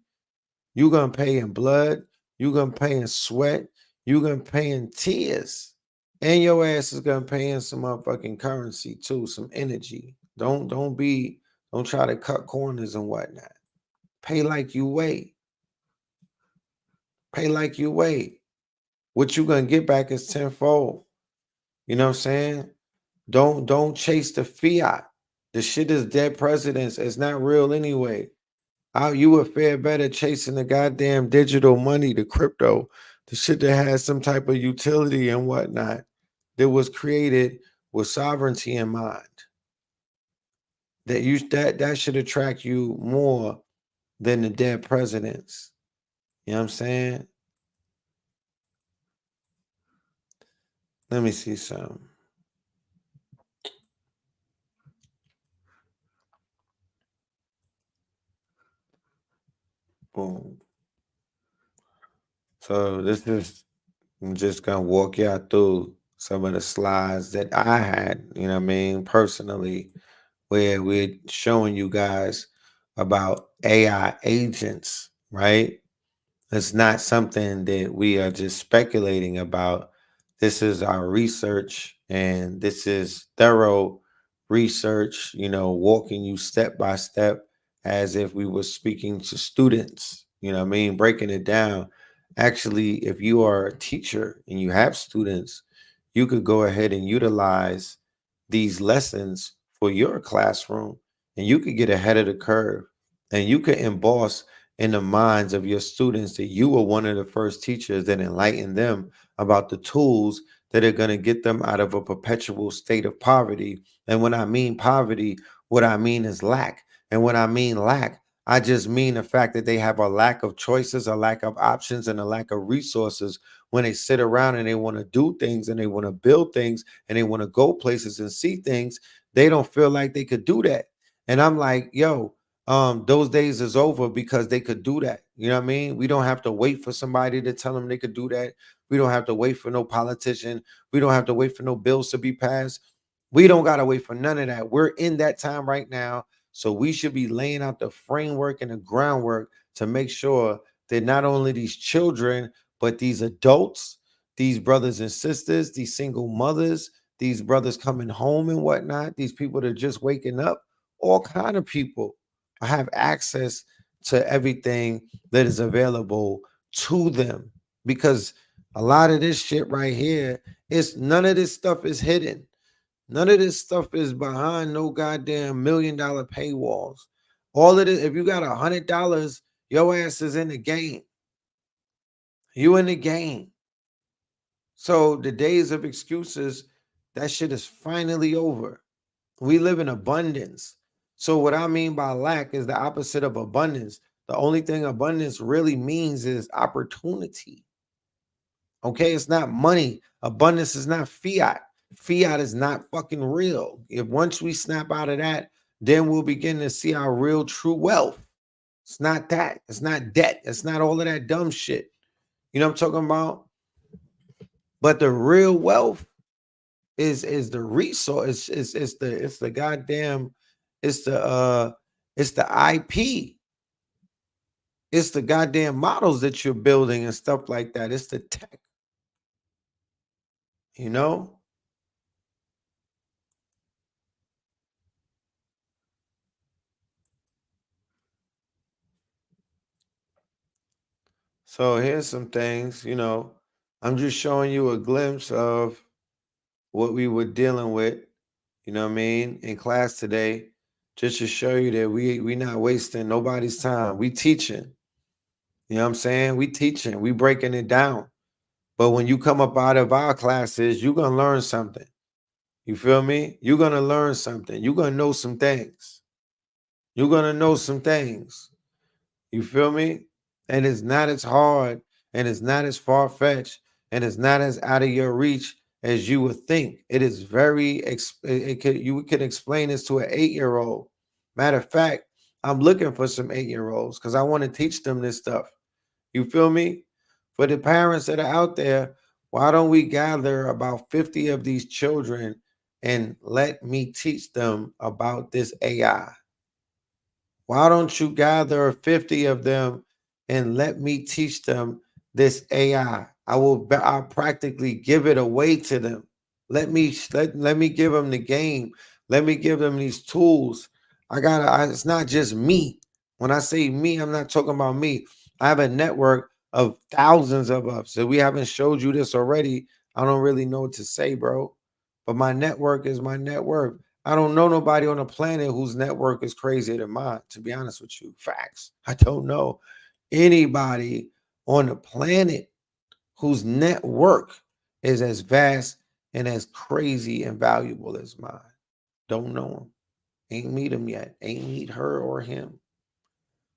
You're gonna pay in blood, you're gonna pay in sweat, you're gonna pay in tears, and your ass is gonna pay in some motherfucking currency too, some energy. Don't try to cut corners and whatnot. Pay like you weigh. Pay like you weigh. What you gonna get back is tenfold. You know what I'm saying? Don't chase the fiat. The shit is dead presidents. It's not real anyway. You would fare better chasing the goddamn digital money, the crypto, the shit that has some type of utility and whatnot that was created with sovereignty in mind. That should attract you more than the dead presidents. You know what I'm saying? Let me see some. Boom. So I'm just gonna walk y'all through some of the slides that I had, personally, where we're showing you guys about AI agents, right? It's not something that we are just speculating about. This is our research, and this is thorough research, walking you step by step as if we were speaking to students, breaking it down. Actually, if you are a teacher and you have students, you could go ahead and utilize these lessons for your classroom, and you could get ahead of the curve, and you could emboss in the minds of your students that you were one of the first teachers that enlightened them about the tools that are going to get them out of a perpetual state of poverty. And when I mean poverty, what I mean is lack. And when I mean lack, I just mean the fact that they have a lack of choices, a lack of options, and a lack of resources when they sit around and they want to do things and they want to build things and they want to go places and see things. They don't feel like they could do that. And I'm like, yo, those days is over because they could do that. You know what I mean? We don't have to wait for somebody to tell them they could do that. We don't have to wait for no politician. We don't have to wait for no bills to be passed. We don't got to wait for none of that. We're in that time right now. So we should be laying out the framework and the groundwork to make sure that not only these children, but these adults, these brothers and sisters, these single mothers, these brothers coming home and whatnot, these people that are just waking up, all kind of people have access to everything that is available to them, because a lot of this shit right here is none of this stuff is hidden. None of this stuff is behind no goddamn $1 million paywalls. All of it, if you got $100, your ass is in the game. You in the game. So the days of excuses, that shit is finally over. We live in abundance. So what I mean by lack is the opposite of abundance. The only thing abundance really means is opportunity. Okay, it's not money. Abundance is not fiat. Fiat is not fucking real. If once we snap out of that, then we'll begin to see our real true wealth. It's not that. It's not debt. It's not all of that dumb shit. You know what I'm talking about? But the real wealth is the resource. It's the goddamn, it's the IP. It's the goddamn models that you're building and stuff like that. It's the tech. You know? So here's some things, you know, I'm just showing you a glimpse of what we were dealing with, you know what I mean, in class today, just to show you that we not wasting nobody's time. We teaching. You know what I'm saying? We teaching, we breaking it down. But when you come up out of our classes, you're going to learn something. You feel me? You're going to learn something. You're going to know some things. You're going to know some things. You feel me? And it's not as hard and it's not as far-fetched and it's not as out of your reach as you would think. It is very, you can explain this to an 8-year-old. Matter of fact, I'm looking for some 8-year-olds because I want to teach them this stuff. You feel me? For the parents that are out there, why don't we gather about 50 of these children and let me teach them about this AI? Why don't you gather 50 of them and let me teach them this AI? I'll practically give it away to them. Let me give them the game. Let me give them these tools. It's not just me. When I say me, I'm not talking about me. I have a network of thousands of us. So we haven't showed you this already. I don't really know what to say, bro. But my network is my network. I don't know nobody on the planet whose network is crazier than mine, to be honest with you. Facts. I don't know anybody on the planet whose network is as vast and as crazy and valuable as mine. Don't know him. Ain't meet him yet. Ain't meet her or him.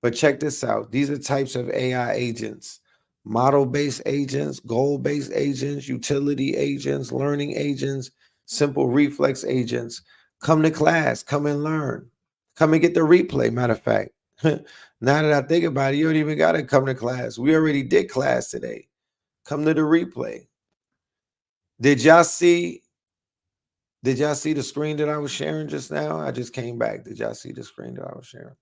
But check this out. These are types of AI agents. Model-based agents, goal-based agents, utility agents, learning agents, simple reflex agents. Come to class. Come and learn. Come and get the replay, matter of fact. Now that I think about it, you don't even got to come to class. We already did class today. Come to the replay. Did y'all see the screen that I was sharing just now? I just came back. Did y'all see the screen that I was sharing?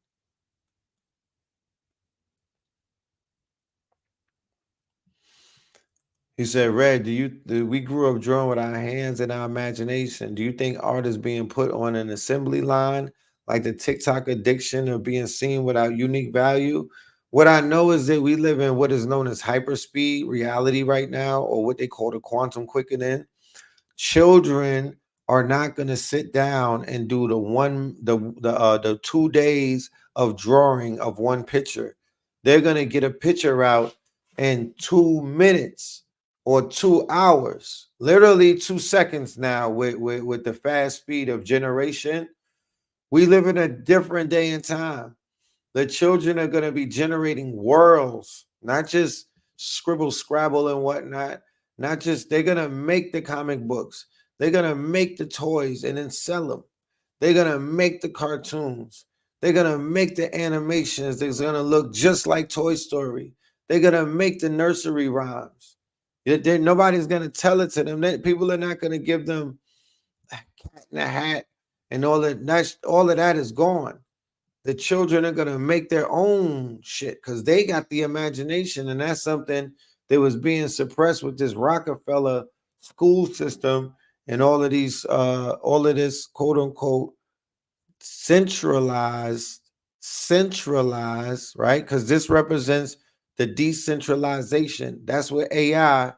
He said, Red, we grew up drawing with our hands and our imagination. Do you think art is being put on an assembly line, like the TikTok addiction of being seen without unique value? What I know is that we live in what is known as hyperspeed reality right now, or what they call the quantum quickening. Children are not going to sit down and do the 2 days of drawing of one picture. They're going to get a picture out in 2 minutes. Or 2 hours, literally 2 seconds now with the fast speed of generation. We live in a different day and time. The children are going to be generating worlds, not just scribble, scrabble and whatnot. Not just, they're going to make the comic books. They're going to make the toys and then sell them. They're going to make the cartoons. They're going to make the animations that's going to look just like Toy Story. They're going to make the nursery rhymes. Nobody's going to tell it to them. People are not going to give them a cat in a hat and all of that is gone. The children are going to make their own shit because they got the imagination, and that's something that was being suppressed with this Rockefeller school system and all of this quote unquote centralized, right? Because this represents the decentralization. That's what AI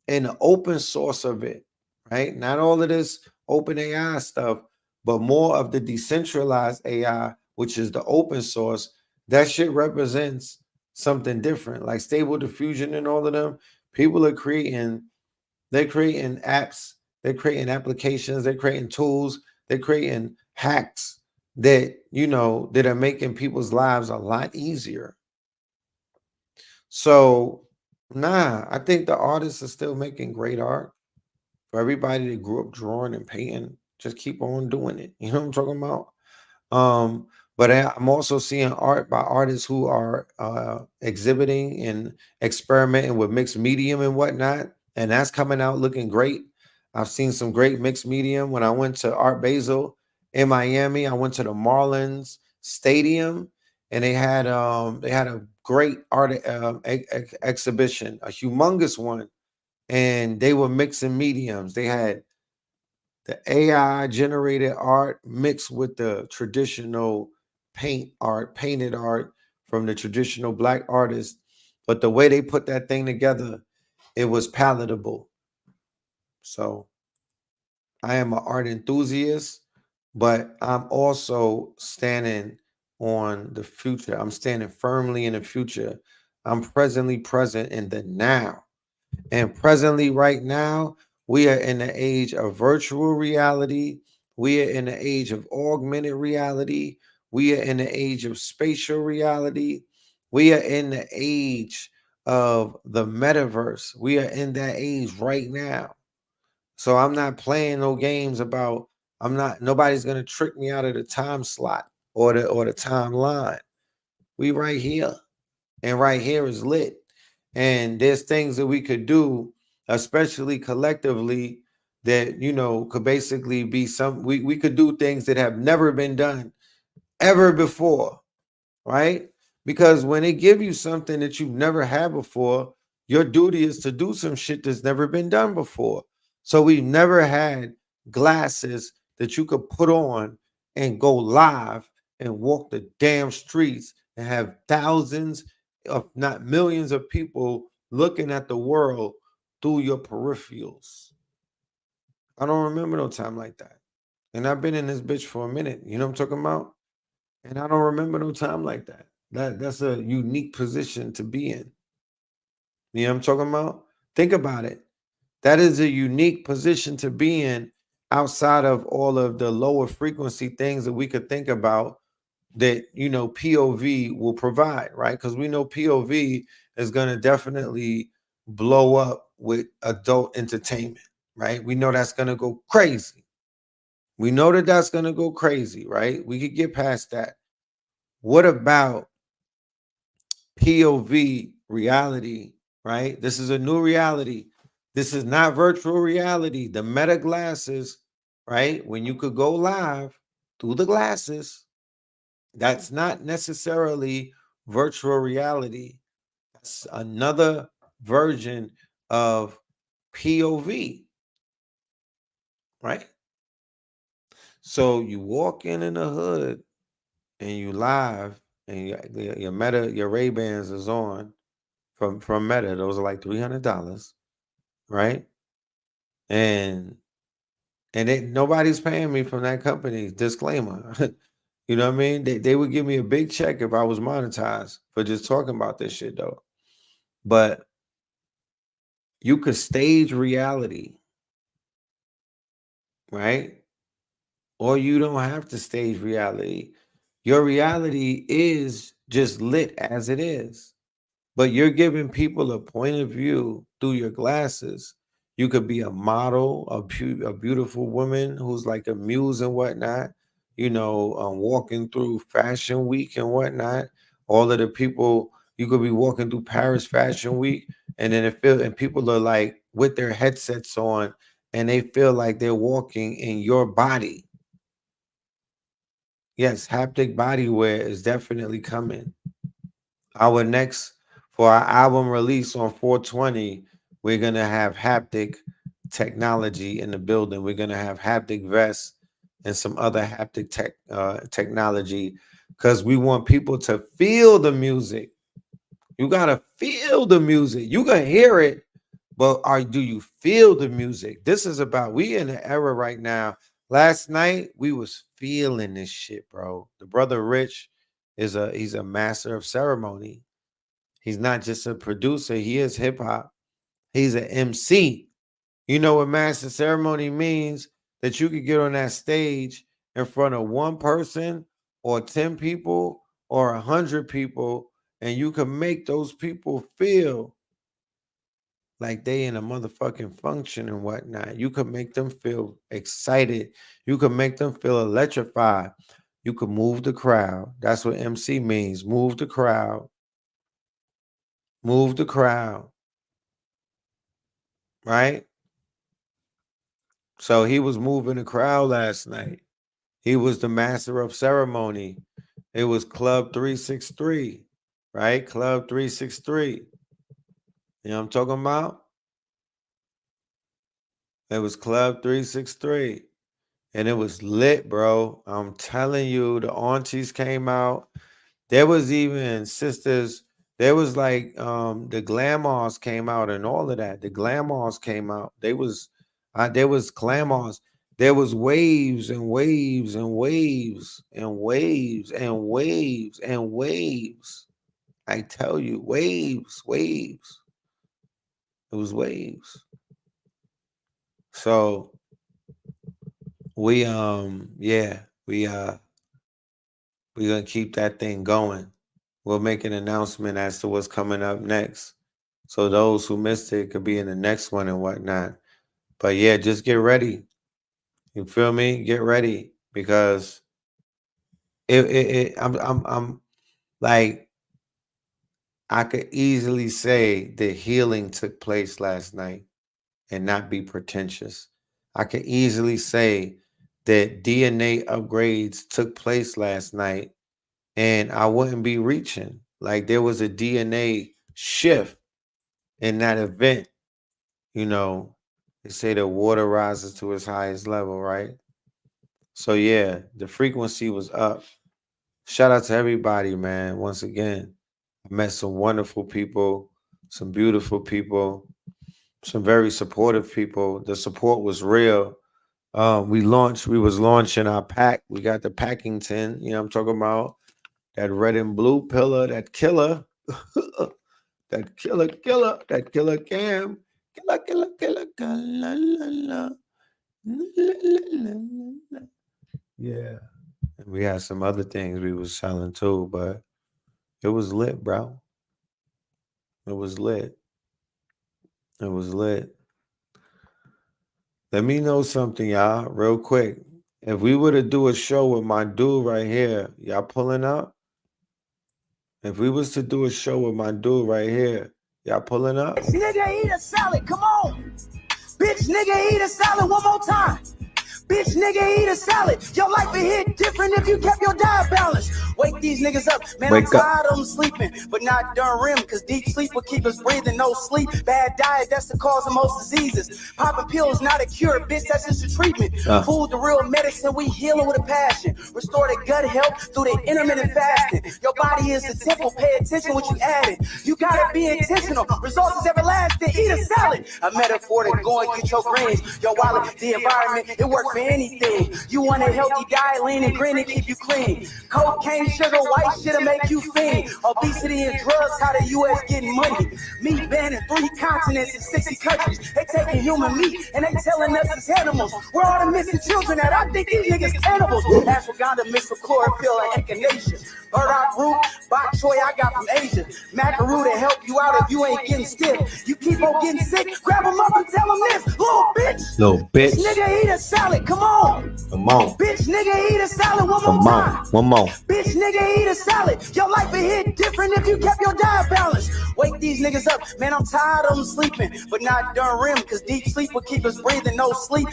and the open source of it, right? Not all of this open AI stuff, but more of the decentralized AI, which is the open source. That shit represents something different. Like Stable Diffusion and all of them, people are creating, they're creating apps, they're creating applications, they're creating tools, they're creating hacks that, you know, that are making people's lives a lot easier. So, nah, I think the artists are still making great art. For everybody that grew up drawing and painting, just keep on doing it. You know what I'm talking about? But I'm also seeing art by artists who are exhibiting and experimenting with mixed medium and whatnot, and that's coming out looking great. I've seen some great mixed medium. When I went to Art Basel in Miami, I went to the Marlins Stadium, and they had a great art exhibition, a humongous one, and they were mixing mediums. They had the AI generated art mixed with the traditional painted art from the traditional Black artists. But the way they put that thing together, it was palatable. So I am an art enthusiast, but I'm also standing on the future. I'm standing firmly in the future. I'm presently present in the now. And presently, right now, we are in the age of virtual reality. We are in the age of augmented reality. We are in the age of spatial reality. We are in the age of the metaverse. We are in that age right now. So I'm not playing no games about, nobody's gonna trick me out of the time slot or the timeline. We right here. And right here is lit. And there's things that we could do, especially collectively, that, you know, could basically be we could do things that have never been done ever before, right? Because when they give you something that you've never had before, your duty is to do some shit that's never been done before. So we've never had glasses that you could put on and go live and walk the damn streets and have thousands, if not millions of people looking at the world through your peripherals. I don't remember no time like that. And I've been in this bitch for a minute. You know what I'm talking about? And I don't remember no time like that. That's a unique position to be in. You know what I'm talking about? Think about it. That is a unique position to be in outside of all of the lower frequency things that we could think about that, you know, POV will provide, right? Because we know POV is going to definitely blow up with adult entertainment, right? We know that's going to go crazy. We know that that's going to go crazy, right? We could get past that. What about POV reality, right? This is a new reality. This is not virtual reality. The meta glasses, right? When you could go live through the glasses, that's not necessarily virtual reality. That's another version of POV, right? So you walk in the hood and you live and your Meta, your Ray-Bans is on from Meta. Those are like $300, right? And nobody's paying me from that company. Disclaimer. You know what I mean? They would give me a big check if I was monetized for just talking about this shit though. But you could stage reality, right? Or you don't have to stage reality. Your reality is just lit as it is. But you're giving people a point of view through your glasses. You could be a model, a beautiful woman who's like a muse and whatnot, you know, walking through Fashion Week and whatnot. All of the people, you could be walking through Paris Fashion Week, and then and people are like with their headsets on, and they feel like they're walking in your body. Yes, haptic body wear is definitely coming. Our next, for our album release on 420, we're going to have haptic technology in the building. We're going to have haptic vests and some other haptic technology because we want people to feel the music. You got to feel the music. You can hear it, but do you feel the music? This is about, we in an era right now. Last night, we was feeling this shit, bro. The brother Rich he's a master of ceremony. He's not just a producer. He is hip hop. He's an MC. You know what master ceremony means? That you could get on that stage in front of one person or 10 people or 100 people, and you can make those people feel like they in a motherfucking function and whatnot. You can make them feel excited. You can make them feel electrified. You can move the crowd. That's what MC means. Move the crowd. Move the crowd. Right? So he was moving the crowd last night. He was the master of ceremony. It was Club 363, right? Club 363. You know what I'm talking about? It was Club 363. And it was lit, bro. I'm telling you, the aunties came out. There was even sisters. There was like the glamours came out and all of that. The glamours came out. There was glamours. There was waves and waves and waves and waves and waves and waves. I tell you, waves, waves. It was waves. So we're gonna keep that thing going. We'll make an announcement as to what's coming up next. So those who missed it could be in the next one and whatnot. But yeah, just get ready. You feel me? Get ready, because I'm like, I could easily say the healing took place last night and not be pretentious. I could easily say that DNA upgrades took place last night and I wouldn't be reaching. Like, there was a DNA shift in that event. You know, they say the water rises to its highest level, right? So yeah, the frequency was up. Shout out to everybody, man. Once again, I met some wonderful people, some beautiful people, some very supportive people. The support was real. We was launching our pack. We got the packing tin, you know what I'm talking about? That red and blue pillar, that killer, that killer cam, killer. Yeah. And we had some other things we was selling too, but it was lit, bro. It was lit. It was lit. Let me know something, y'all, real quick. If we were to do a show with my dude right here, y'all pulling up? If we was to do a show with my dude right here, y'all pulling up? Bitch, nigga, eat a salad. Come on. Bitch, nigga, eat a salad one more time. Bitch, nigga, eat a salad. Your life would hit different if you kept your diet balanced. Wake these niggas up. Man, I'm tired of them sleeping, but not during REM, because deep sleep will keep us breathing. No sleep, bad diet, that's the cause of most diseases. Popping pills, not a cure, bitch, that's just a treatment. Food, the real medicine, we healing with a passion. Restore the gut health through the intermittent fasting. Your body is the temple, pay attention what you added. You gotta be intentional, results is everlasting. Eat a salad. A metaphor to go and get your grains. Your wallet, the environment, it works for anything. You want a healthy diet, lean and green and keep you clean. Cocaine, sugar, white shit'll make you fiend. Obesity and drugs, how the U.S. getting money. Meat banned in 3 continents and 60 countries. They taking human meat and they telling us it's animals. Where all the missing children at? I think these niggas cannibals. Ashwagandha mixed with chlorophyll and echinacea. Burdock root, bok choy I got from Asia. Macaroon to help you out if you ain't getting stiff. You keep on getting sick, grab them up and tell them this. Little bitch. Little bitch. Nigga, eat a salad. Come on. Come on. Bitch, nigga, eat a salad one Come more on. time. One more. Bitch, nigga, eat a salad. Your life would hit different if you kept your diet balanced. Wake these niggas up. Man, I'm tired of them sleeping, but not during REM, because deep sleep will keep us breathing. No sleep.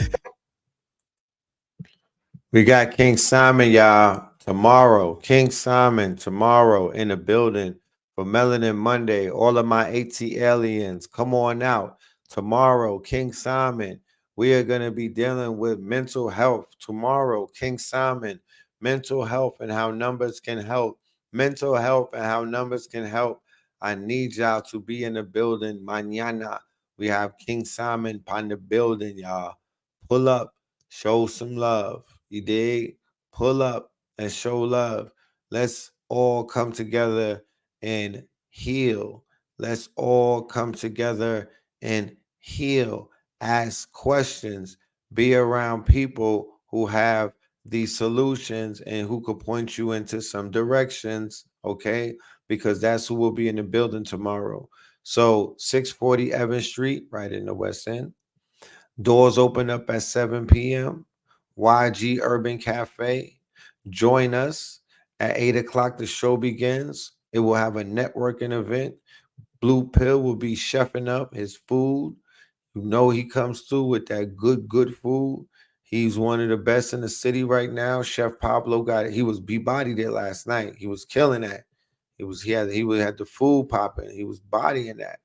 We got King Simon, y'all, tomorrow. King Simon tomorrow in the building for Melanin Monday. All of my AT aliens, come on out. Tomorrow, King Simon. We are going to be dealing with mental health. Tomorrow, King Simon, mental health and how numbers can help. Mental health and how numbers can help. I need y'all to be in the building. Mañana, we have King Simon on the building, y'all. Pull up, show some love. You dig? Pull up and show love. Let's all come together and heal. Let's all come together and heal. Ask questions. Be around people who have these solutions and who could point you into some directions, okay? Because that's who will be in the building tomorrow. So 640 Evans Street, right in the West End. Doors open up at 7 p.m. YG Urban Cafe. Join us at 8 o'clock. The show begins. It will have a networking event. Blue Pill will be chefing up his food. You know he comes through with that good food. He's one of the best in the city right now. Chef Pablo got it. He bodied it last night. He was killing that. He had the food popping. He was bodying that.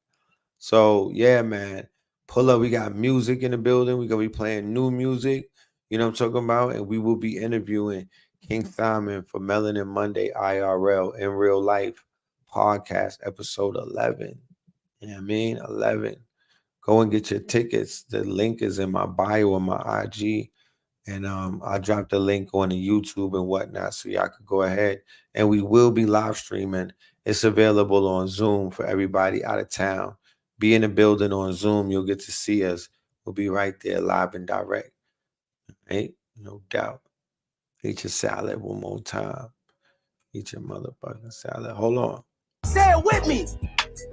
So yeah, man. Pull up. We got music in the building. We're gonna be playing new music. You know what I'm talking about? And we will be interviewing King Simon for Melanin Monday IRL in real life podcast episode 11. You know what I mean? 11. Go and get your tickets. The link is in my bio on my IG. And I'll drop the link on the YouTube and whatnot so y'all could go ahead. And we will be live streaming. It's available on Zoom for everybody out of town. Be in the building on Zoom. You'll get to see us. We'll be right there live and direct. Right? No doubt. Eat your salad one more time. Eat your motherfucking salad. Hold on. Say it with me.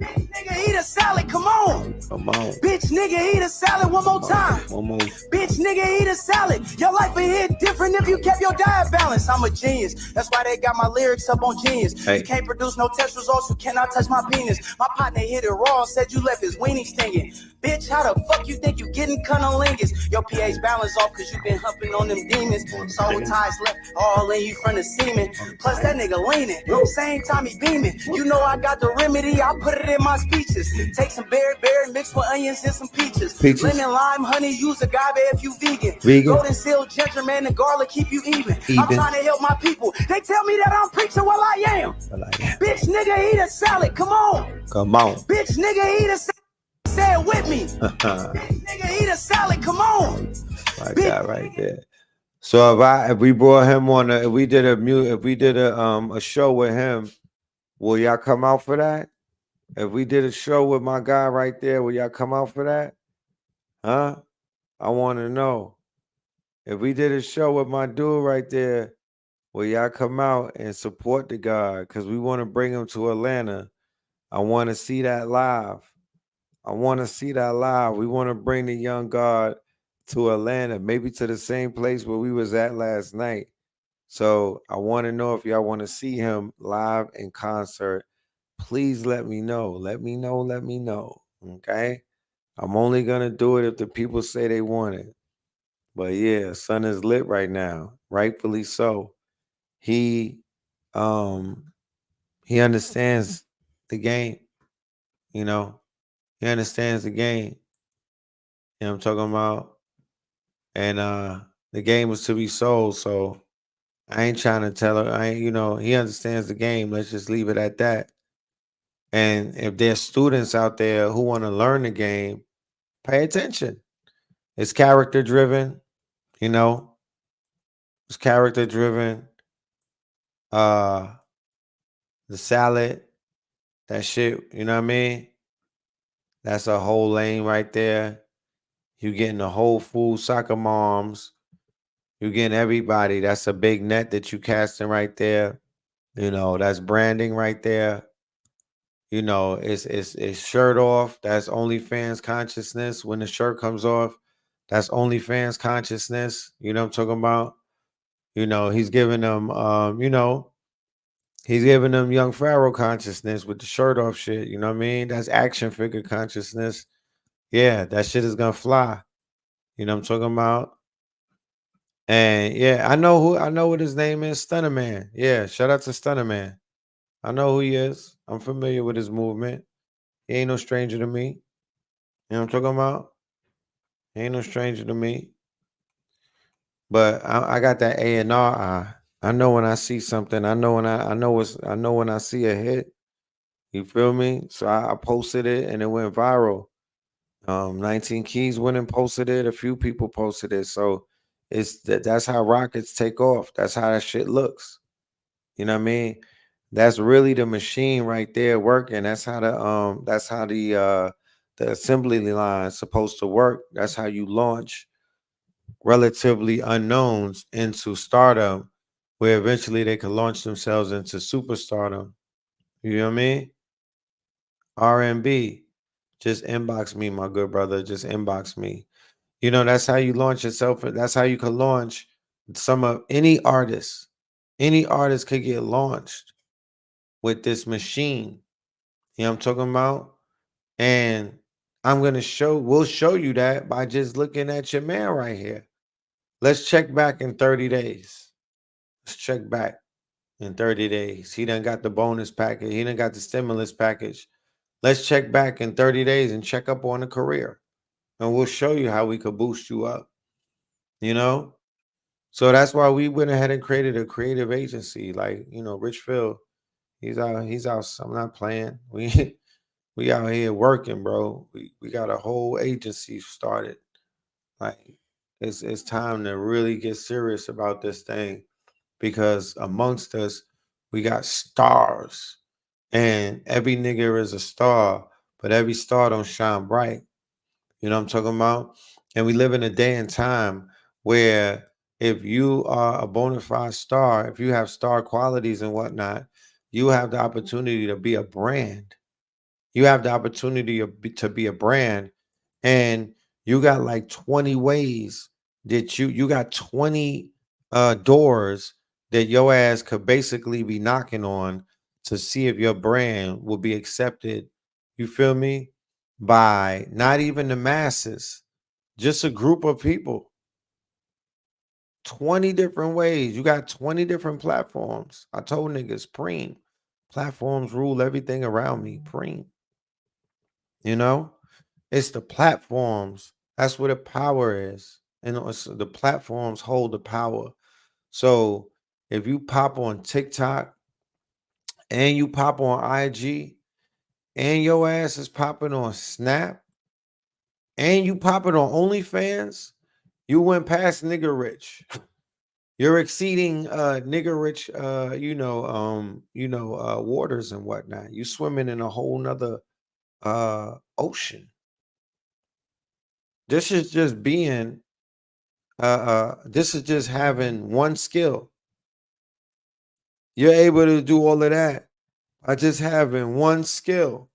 Bitch, nigga, eat a salad. Come on. Come on. Bitch, nigga, eat a salad one more time. One more. Bitch, nigga, eat a salad. Your life would hit different if you kept your diet balanced. I'm a genius. That's why they got my lyrics up on Genius. Hey. You can't produce no test results. You cannot touch my penis. My partner hit it raw. Said you left his weenie stinging. Bitch, how the fuck you think you getting cunnilingus? Your pH balance off because you been humping on them demons. Soul ties left all in you from the semen. Plus that nigga leaning. Same time he beaming. You know I got the remedy. I put it in my speeches. Take some berry mixed with onions and some peaches. Lemon, lime, honey, use agave if you vegan. Golden seal, ginger, man, and garlic keep you even. I'm trying to help my people. They tell me that I'm preaching while I am. Bitch, nigga, eat a salad. Come on. Come on. Bitch, nigga, eat a salad. Say it with me. Bitch, nigga, eat a salad. Come on. My God, right there. So if we brought him on, if we did a show with him, will y'all come out for that? If we did a show with my guy right there, will y'all come out for that? Huh? I want to know. If we did a show with my dude right there, will y'all come out and support the guy? Because we want to bring him to Atlanta. I want to see that live. We want to bring the young God to Atlanta, maybe to the same place where we was at last night. So I want to know if y'all want to see him live in concert. Please let me know. Let me know. Okay? I'm only going to do it if the people say they want it. But yeah, son is lit right now. Rightfully so. He understands the game. You know, he understands the game. You know what I'm talking about? And the game is to be sold. So I ain't trying to tell her. He understands the game. Let's just leave it at that. And if there's students out there who want to learn the game, pay attention. It's character driven, It's character driven. The salad, that shit, you know what I mean? That's a whole lane right there. You getting the whole food soccer moms. You getting everybody. That's a big net that you casting right there. That's branding right there. It's shirt off. That's OnlyFans consciousness. When the shirt comes off, that's OnlyFans consciousness. You know what I'm talking about? He's giving them, he's giving them young Pharaoh consciousness with the shirt off shit. You know what I mean? That's action figure consciousness. Yeah, that shit is gonna fly. You know what I'm talking about? And yeah, I know what his name is. Stunner Man. Yeah, shout out to Stunner Man. I know who he is. I'm familiar with his movement. He ain't no stranger to me. You know what I'm talking about? He ain't no stranger to me. But I got that A&R eye. I know when I see something. I know when I see a hit. You feel me? So I posted it and it went viral. 19 Keys went and posted it. A few people posted it. So that's how rockets take off. That's how that shit looks. You know what I mean? That's really the machine right there working. That's how the assembly line is supposed to work. That's how you launch relatively unknowns into stardom, where eventually they can launch themselves into superstardom. You know what I mean? R&B. Just inbox me, my good brother. Just inbox me. You know, that's how you launch yourself. That's how you can launch some of any artist. Any artist could get launched with this machine. You know what I'm talking about? And we'll show you that by just looking at your man right here. Let's check back in 30 days. Let's check back in 30 days. He done got the bonus package. He done got the stimulus package. Let's check back in 30 days and check up on the career. And we'll show you how we could boost you up. You know? So that's why we went ahead and created a creative agency. Like, you know, Rich Phil, he's out. I'm not playing. We out here working, bro. We got a whole agency started. Like, it's time to really get serious about this thing, because amongst us, we got stars. And every nigga is a star, but every star don't shine bright. You know what I'm talking about? And we live in a day and time where if you are a bona fide star, if you have star qualities and whatnot, you have the opportunity to be a brand. You have the opportunity to be a brand, and you got like 20 ways that you got 20 doors that your ass could basically be knocking on to see if your brand will be accepted. You feel me? By not even the masses, just a group of people. 20 different ways. You got 20 different platforms. I told niggas, preem. Platforms rule everything around me. Preem. You know? It's the platforms. That's where the power is. And the platforms hold the power. So if you pop on TikTok and you pop on IG and your ass is popping on Snap and you popping on OnlyFans, you went past nigga rich. You're exceeding nigga rich waters and whatnot. You swimming in a whole nother ocean. This is just being this is just having one skill. You're able to do all of that by just having one skill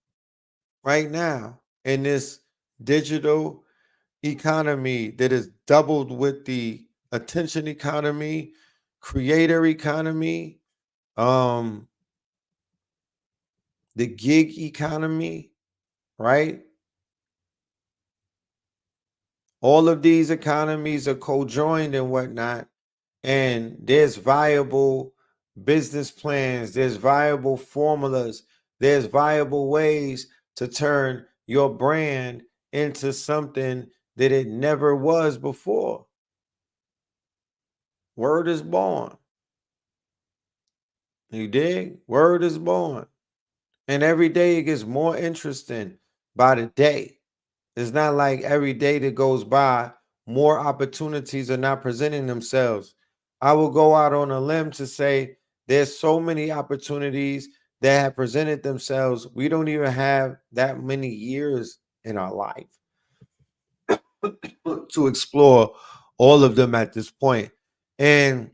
right now in this digital economy that is doubled with the attention economy, creator economy, the gig economy, right? All of these economies are co-joined and whatnot, and there's viable business plans, there's viable formulas, there's viable ways to turn your brand into something that it never was before. Word is born. You dig? Word is born. And every day it gets more interesting by the day. It's not like every day that goes by, more opportunities are not presenting themselves. I will go out on a limb to say there's so many opportunities that have presented themselves. We don't even have that many years in our life to explore all of them at this point. And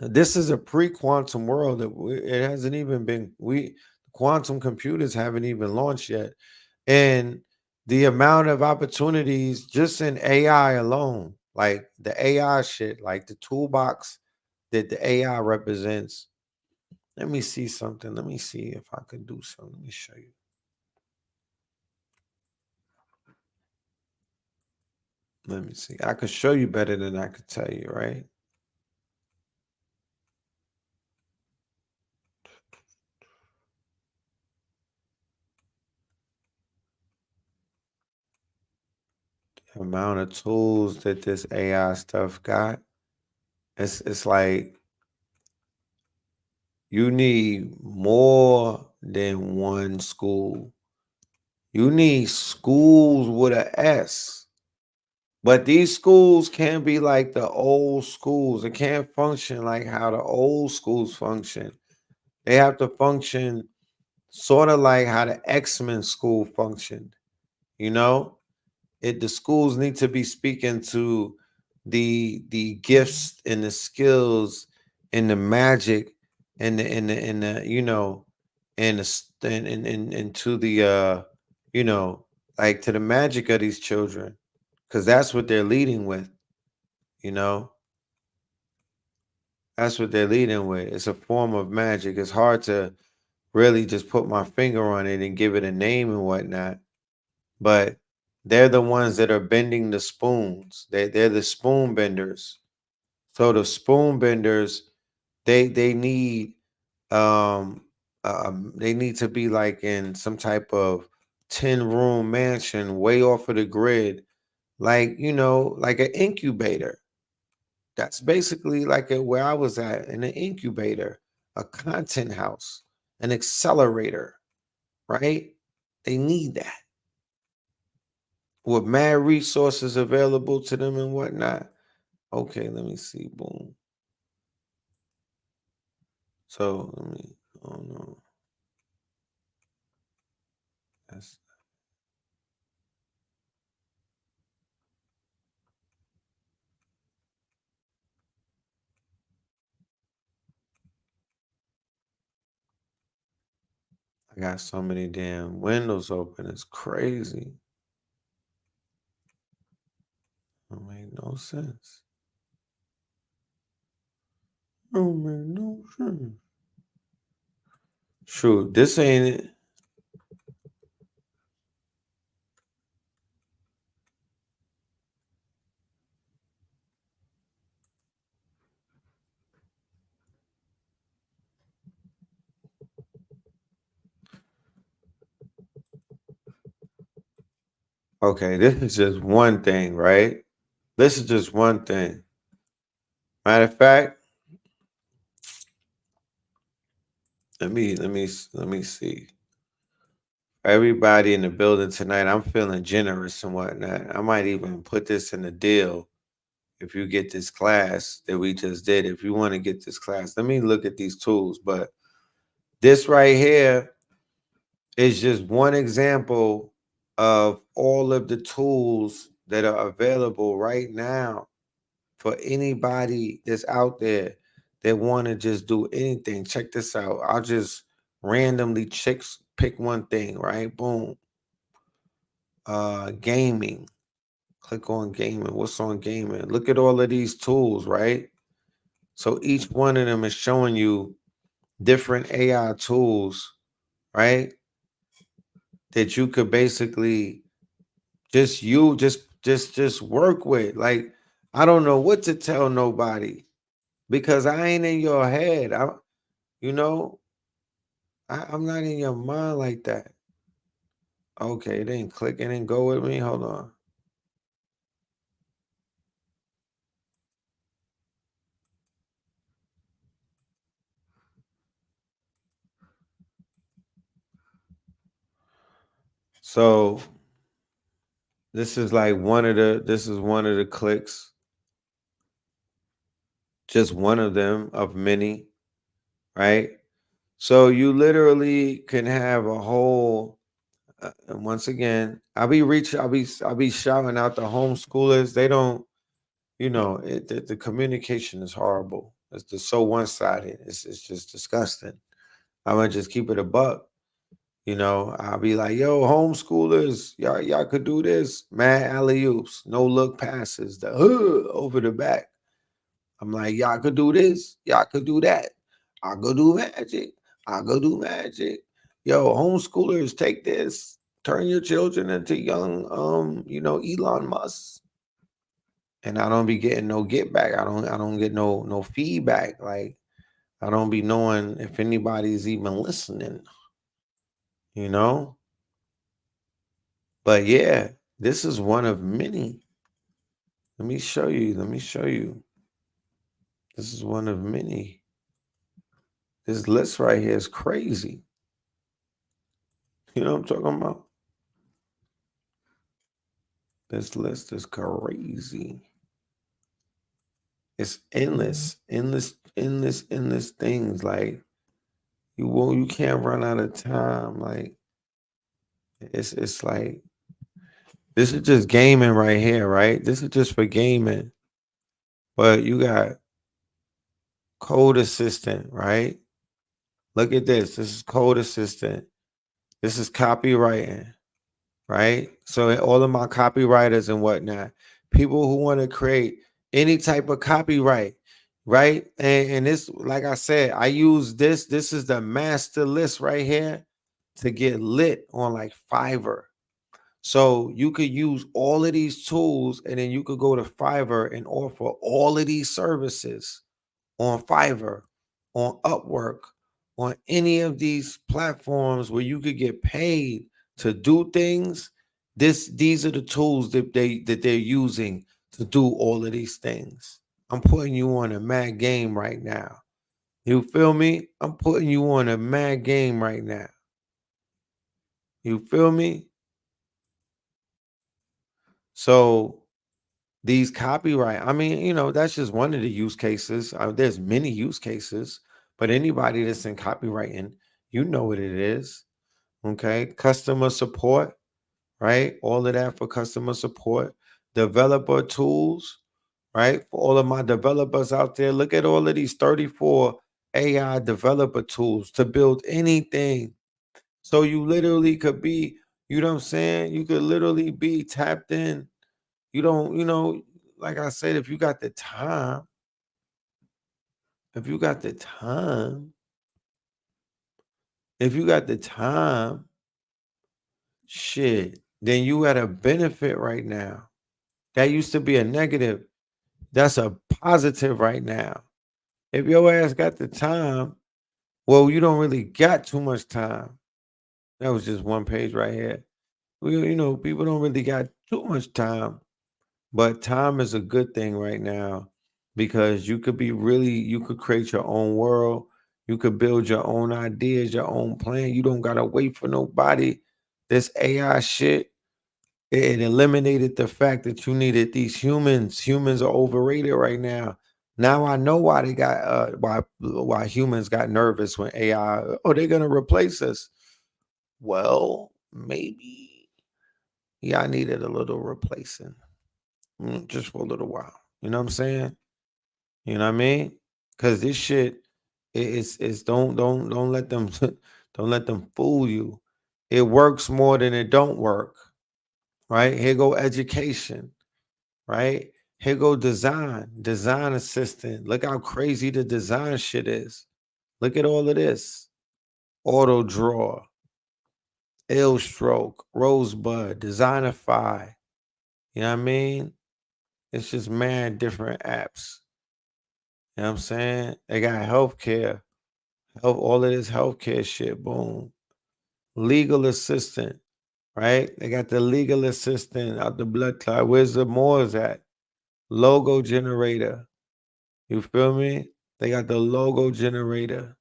this is a pre-quantum world that it hasn't even been, quantum computers haven't even launched yet. And the amount of opportunities just in AI alone, like the AI shit, like the toolbox that the AI represents. Let me see something. Let me see if I could do something. Let me show you. Let me see. I could show you better than I could tell you, right? The amount of tools that this AI stuff got, it's like you need more than one school. You need schools with an S. But these schools can't be like the old schools. It can't function like how the old schools function. They have to function sort of like how the X-Men school functioned. You know, the schools need to be speaking to the gifts and the skills and the magic and the you know, and to the you know, like to the magic of these children, because that's what they're leading with. You know, that's what they're leading with. It's a form of magic. It's hard to really just put my finger on it and give it a name and whatnot. But they're the ones that are bending the spoons. They're the spoon benders. So the spoon benders, they need they need to be like in some type of 10-room mansion way off of the grid, like, you know, like an incubator. That's basically like where I was at, in an incubator, a content house, an accelerator, right? They need that with mad resources available to them and whatnot. Okay, let me see. Boom. So let me, oh no. That's, I got so many damn windows open. It's crazy. Don't make no sense. Don't make no sense. Shoot, this ain't it. Okay, this is just one thing, right? This is just one thing. Matter of fact, let me see. Everybody in the building tonight, I'm feeling generous and whatnot. I might even put this in the deal. If you get this class that we just did, if you want to get this class, let me look at these tools. But this right here is just one example of all of the tools that are available right now for anybody that's out there that want to just do anything. Check this out. I'll just randomly pick one thing, right? Boom. Gaming. Click on gaming. What's on gaming? Look at all of these tools, right? So each one of them is showing you different AI tools, right? That you could basically just work with. Like, I don't know what to tell nobody because I ain't in your head. I'm not in your mind like that. Okay, it didn't click. It didn't go with me. Hold on. So this is one of the clicks. Just one of them of many, right? So you literally can have a whole. And once again, I'll be shouting out the homeschoolers. They don't, the communication is horrible. It's just so one-sided. It's just disgusting. I'm gonna just keep it a buck. I'll be like, yo, homeschoolers, y'all could do this. Mad alley-oops, no look passes, the over the back. I'm like, y'all could do this, y'all could do that. I'll go do magic. Yo, homeschoolers, take this. Turn your children into young, Elon Musk. And I don't be getting no get back. I don't get no feedback. Like, I don't be knowing if anybody's even listening. But yeah, this is one of many. Let me show you. This is one of many. This list right here is crazy. You know what I'm talking about? This list is crazy. It's endless things. Like, You can't run out of time. Like it's like this is just gaming right here, right? This is just for gaming. But you got Code Assistant, right? Look at this. This is Code Assistant. This is copywriting, right? So all of my copywriters and whatnot, people who want to create any type of copyright, right? And this, like I said, I use this. This is the master list right here to get lit on like Fiverr. So you could use all of these tools and then you could go to Fiverr and offer all of these services on Fiverr, on Upwork, on any of these platforms where you could get paid to do things. These are the tools that they're using to do all of these things. I'm putting you on a mad game right now. You feel me? I'm putting you on a mad game right now. You feel me? So these copyright, I mean, you know, that's just one of the use cases. There's many use cases, but anybody that's in copywriting, you know what it is. Okay. Customer support, right? All of that for customer support. Developer tools, right? For all of my developers out there, look at all of these 34 AI developer tools to build anything. So you literally could be, you know what I'm saying? You could literally be tapped in. You don't, you know, like I said, if you got the time, if you got the time, shit, then you at a benefit right now. That used to be a negative. That's a positive right now. If your ass got the time, well, you don't really got too much time. That was just one page right here. You know, people don't really got too much time. But time is a good thing right now because you could create your own world. You could build your own ideas, your own plan. You don't got to wait for nobody. This AI shit, it eliminated the fact that you needed these humans. Humans are overrated right now. Now I know why they got why humans got nervous when AI, oh, they're gonna replace us. Well, maybe I needed a little replacing. Just for a little while. You know what I'm saying? You know what I mean? Because this shit is don't let them don't let them fool you. It works more than it don't work. Right? Here go education. Right? Here go design assistant. Look how crazy the design shit is. Look at all of this. Auto draw, Illstroke, Rosebud, Designerify. You know what I mean? It's just mad different apps. You know what I'm saying? They got healthcare, all of this healthcare shit. Boom. Legal assistant, right? They got the legal assistant out the blood clot. Where's the Moors at? Logo generator. You feel me? They got the logo generator,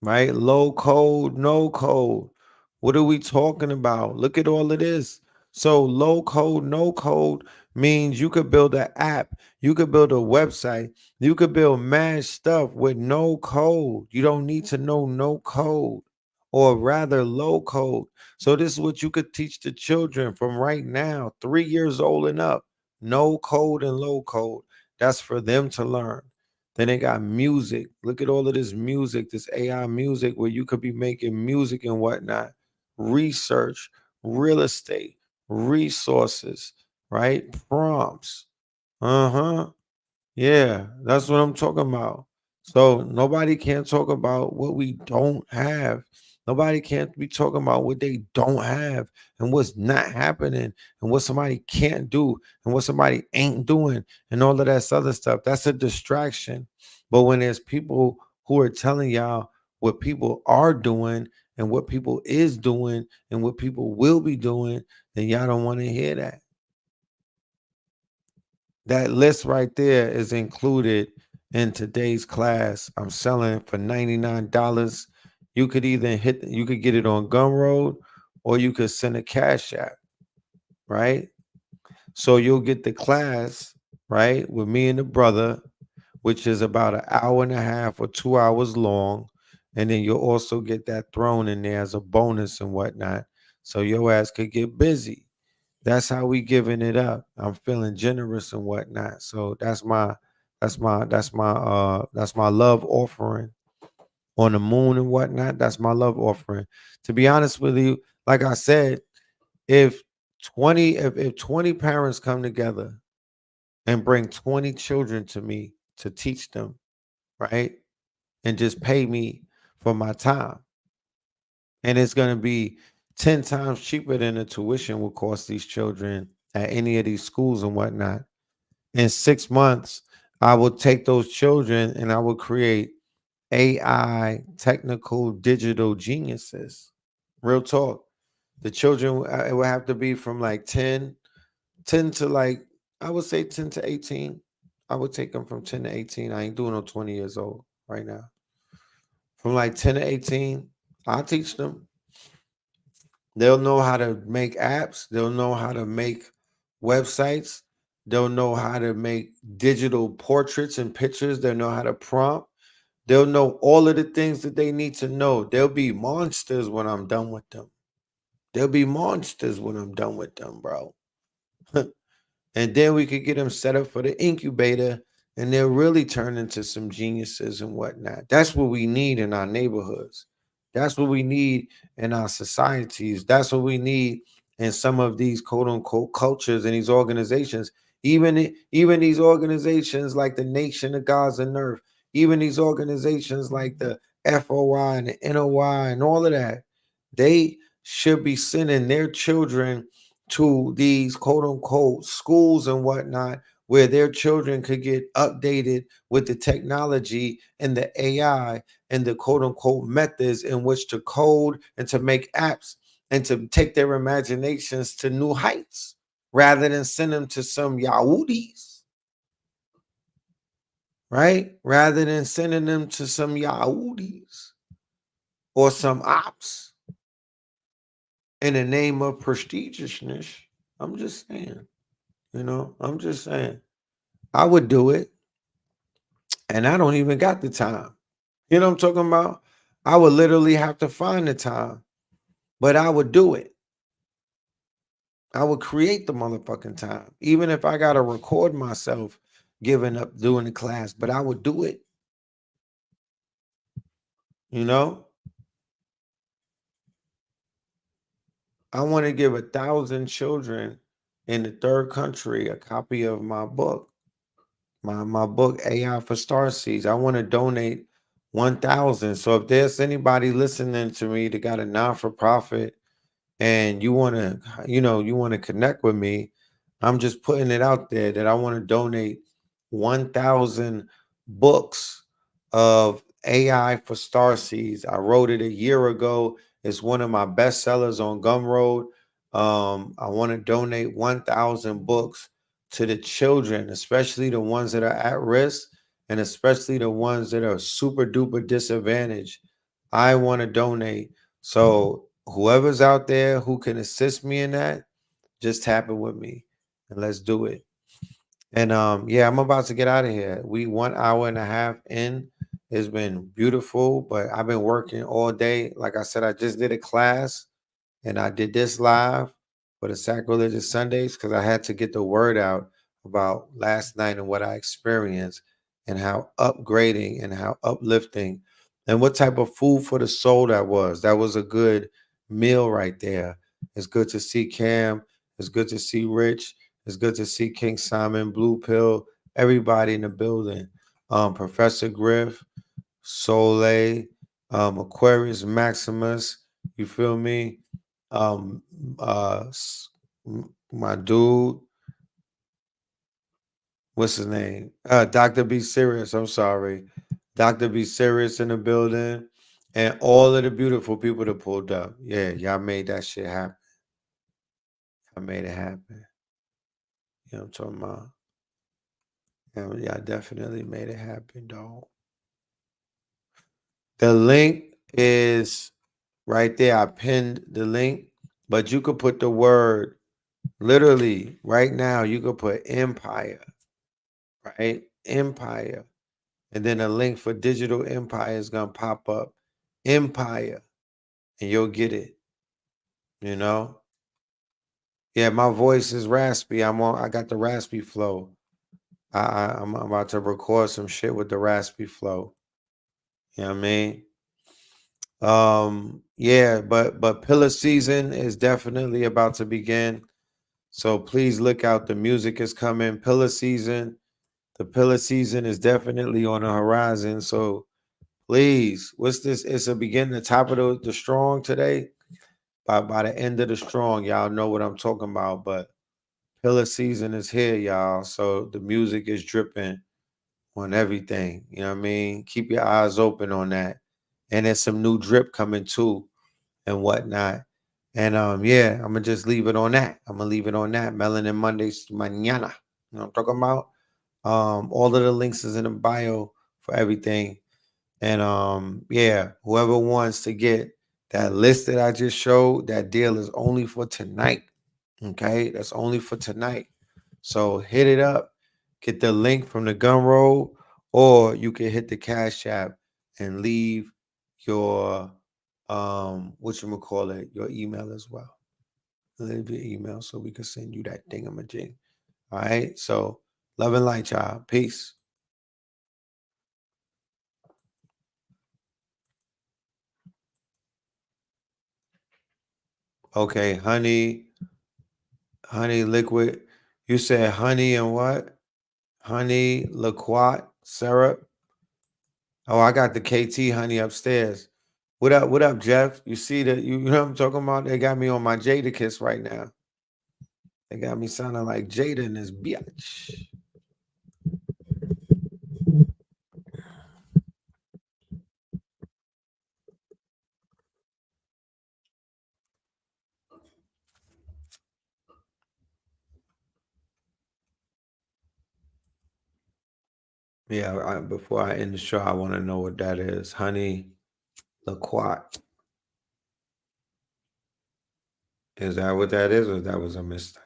right? Low code, no code. What are we talking about? Look at all of this. So low code, no code means you could build an app, you could build a website, you could build mad stuff with no code. You don't need to know no code, or rather low code. So this is what you could teach the children from right now, 3 years old and up. No code and low code. That's for them to learn. Then they got music. Look at all of this music, this AI music where you could be making music and whatnot. Research, real estate, resources, right? Prompts. Uh-huh. Yeah, that's what I'm talking about. So nobody can talk about what we don't have. Nobody can't be talking about what they don't have and what's not happening and what somebody can't do and what somebody ain't doing and all of that other stuff. That's a distraction. But when there's people who are telling y'all what people are doing and what people is doing and what people will be doing, then y'all don't want to hear that. That list right there is included in today's class. I'm selling for $99. You could either you could get it on Gumroad or you could send a Cash App, right? So you'll get the class, right, with me and the brother. which is about an hour and a half or 2 hours long. And then you'll also get that thrown in there as a bonus and whatnot. So your ass could get busy. That's how we giving it up. I'm feeling generous and whatnot. So that's my love offering on the moon and whatnot. That's my love offering. To be honest with you, like I said, if 20 parents come together and bring 20 children to me to teach them, right? And just pay me for my time. And it's going to be 10 times cheaper than the tuition will cost these children at any of these schools and whatnot. In 6 months, I will take those children and I will create AI technical digital geniuses. Real talk. The children, it would have to be from like 10 to like, I would say 10 to 18. I would take them from 10 to 18. I ain't doing no 20 years old right now. From like 10 to 18, I'll teach them. They'll know how to make apps. They'll know how to make websites. They'll know how to make digital portraits and pictures. They'll know how to prompt. They'll know all of the things that they need to know. They'll be monsters when I'm done with them. They'll be monsters when I'm done with them, bro. And then we could get them set up for the incubator and they'll really turn into some geniuses and whatnot. That's what we need in our neighborhoods. That's what we need in our societies. That's what we need in some of these quote unquote cultures and these organizations. Even these organizations like the Nation of Gods and Earth, even these organizations like the FOI and the NOI and all of that, they should be sending their children to these quote unquote schools and whatnot, where their children could get updated with the technology and the AI and the quote unquote methods in which to code and to make apps and to take their imaginations to new heights rather than send them to some Yahudis, right? Rather than sending them to some Yahudis or some ops in the name of prestigiousness. I'm just saying, I'm just saying. I would do it. And I don't even got the time. You know what I'm talking about? I would literally have to find the time, but I would do it. I would create the motherfucking time, even if I got to record myself giving up doing the class, but I would do it. I want to give 1,000 children in the third country a copy of my book. My book, AI for Starseeds. I want to donate 1,000. So if there's anybody listening to me that got a non-for-profit and you want to connect with me, I'm just putting it out there that I want to donate 1,000 books of AI for Starseeds. I wrote it a year ago. It's one of my bestsellers on Gumroad. I want to donate 1,000 books to the children, especially the ones that are at risk and especially the ones that are super duper disadvantaged. I want to donate. So whoever's out there who can assist me in that, just tap it with me and let's do it. And yeah, I'm about to get out of here. We 1 hour and a half in. It's been beautiful, but I've been working all day. Like I said, I just did a class and I did this live for the Sacrilegious Sundays because I had to get the word out about last night and what I experienced and how upgrading and how uplifting and what type of food for the soul that was. That was a good meal right there. It's good to see Cam. It's good to see Rich. It's good to see King Simon, Blue Pill, everybody in the building. Professor Griff, Soleil, Aquarius Maximus, you feel me? My dude, what's his name? Dr. B Serious. I'm sorry. Dr. B Serious in the building. And all of the beautiful people that pulled up. Yeah, y'all made that shit happen. I made it happen. You know what I'm talking about? Yeah, y'all definitely made it happen, dog. The link is right there. I pinned the link, but you could put the word literally right now. You could put empire, right? Empire. And then a link for Digital Empire is going to pop up. Empire. And you'll get it. You know? Yeah, my voice is raspy. I got the raspy flow. I'm about to record some shit with the raspy flow. You know what I mean? Yeah, but pillar season is definitely about to begin. So please look out. The music is coming. Pillar season. The pillar season is definitely on the horizon. So please, what's this? It's a beginning, the top of the strong today. By the end of the strong, y'all know what I'm talking about. But pillar season is here, y'all. So the music is dripping on everything. You know what I mean? Keep your eyes open on that. And there's some new drip coming too and whatnot. And yeah, I'm gonna just leave it on that. I'm gonna leave it on that. Melanin Mondays mañana. You know what I'm talking about? All of the links is in the bio for everything. And yeah, whoever wants to get that list that I just showed, that deal is only for tonight. Okay, that's only for tonight. So hit it up, get the link from the gun roll, or you can hit the Cash App and leave your your email as well. Leave your email so we can send you that thingamajig. All right. So love and light, y'all. Peace. Okay, honey liquid. You said honey and what? Honey liquat syrup. Oh, I got the KT honey upstairs. What up, Jeff? You see that? You know what I'm talking about? They got me on my Jada Kiss right now. They got me sounding like Jada in this bitch. Yeah, before I end the show, I want to know what that is. Honey liquat. Is that what that is, or that was a mistake?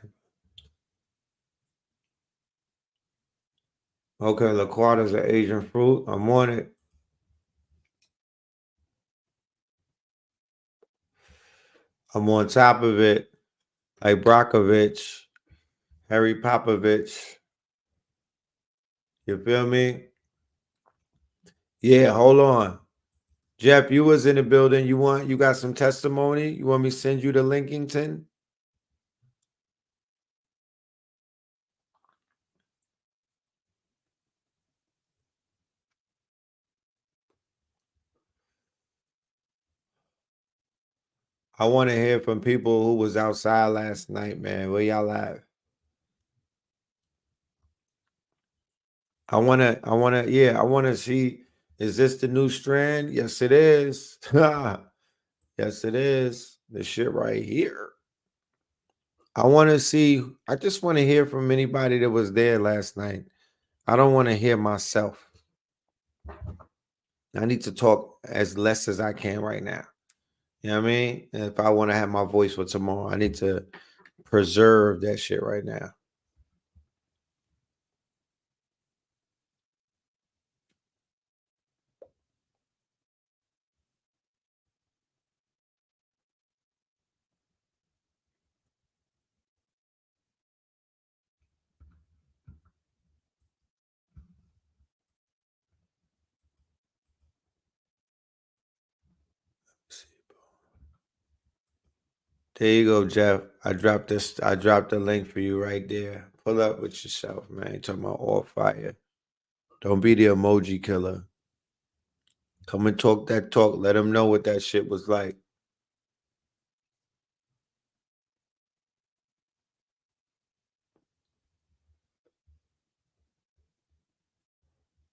Okay, liquat is an Asian fruit. I'm on it. I'm on top of it, like Brockovich, Harry Popovich. You feel me? Yeah, hold on. Jeff, you was in the building. You got some testimony? You want me to send you to Linkington? I want to hear from people who was outside last night, man. Where y'all at? I want to see, is this the new strand? Yes, it is. Yes, it is. The shit right here. I just want to hear from anybody that was there last night. I don't want to hear myself. I need to talk as less as I can right now. You know what I mean? And if I want to have my voice for tomorrow, I need to preserve that shit right now. There you go, Jeff. I dropped the link for you right there. Pull up with yourself, man. You're talking about all fire. Don't be the emoji killer. Come and talk that talk. Let them know what that shit was like.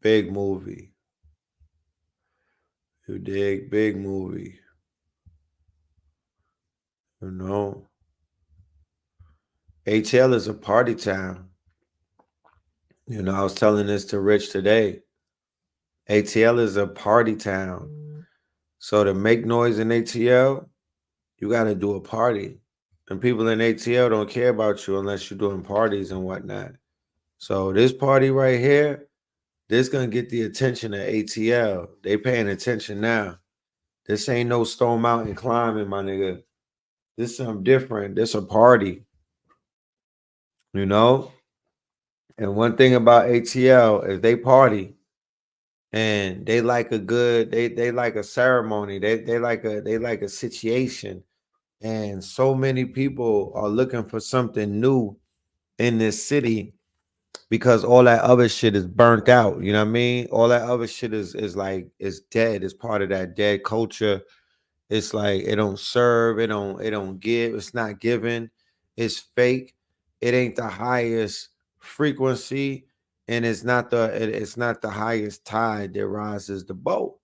Big movie. You dig? Big movie. You know? ATL is a party town. You know, I was telling this to Rich today. ATL is a party town. So to make noise in ATL, you got to do a party. And people in ATL don't care about you unless you're doing parties and whatnot. So this party right here This gonna get the attention of ATL. They paying attention now. This ain't no Stone Mountain climbing, my nigga. This is something different. This a party. You know? And one thing about ATL is they party and they like a good, they like a ceremony. They like a situation. And so many people are looking for something new in this city because all that other shit is burnt out. You know what I mean? All that other shit is dead. It's part of that dead culture. It's like it don't serve, it don't give, it's not given, it's fake, it ain't the highest frequency, and it's not the highest tide that rises the boat.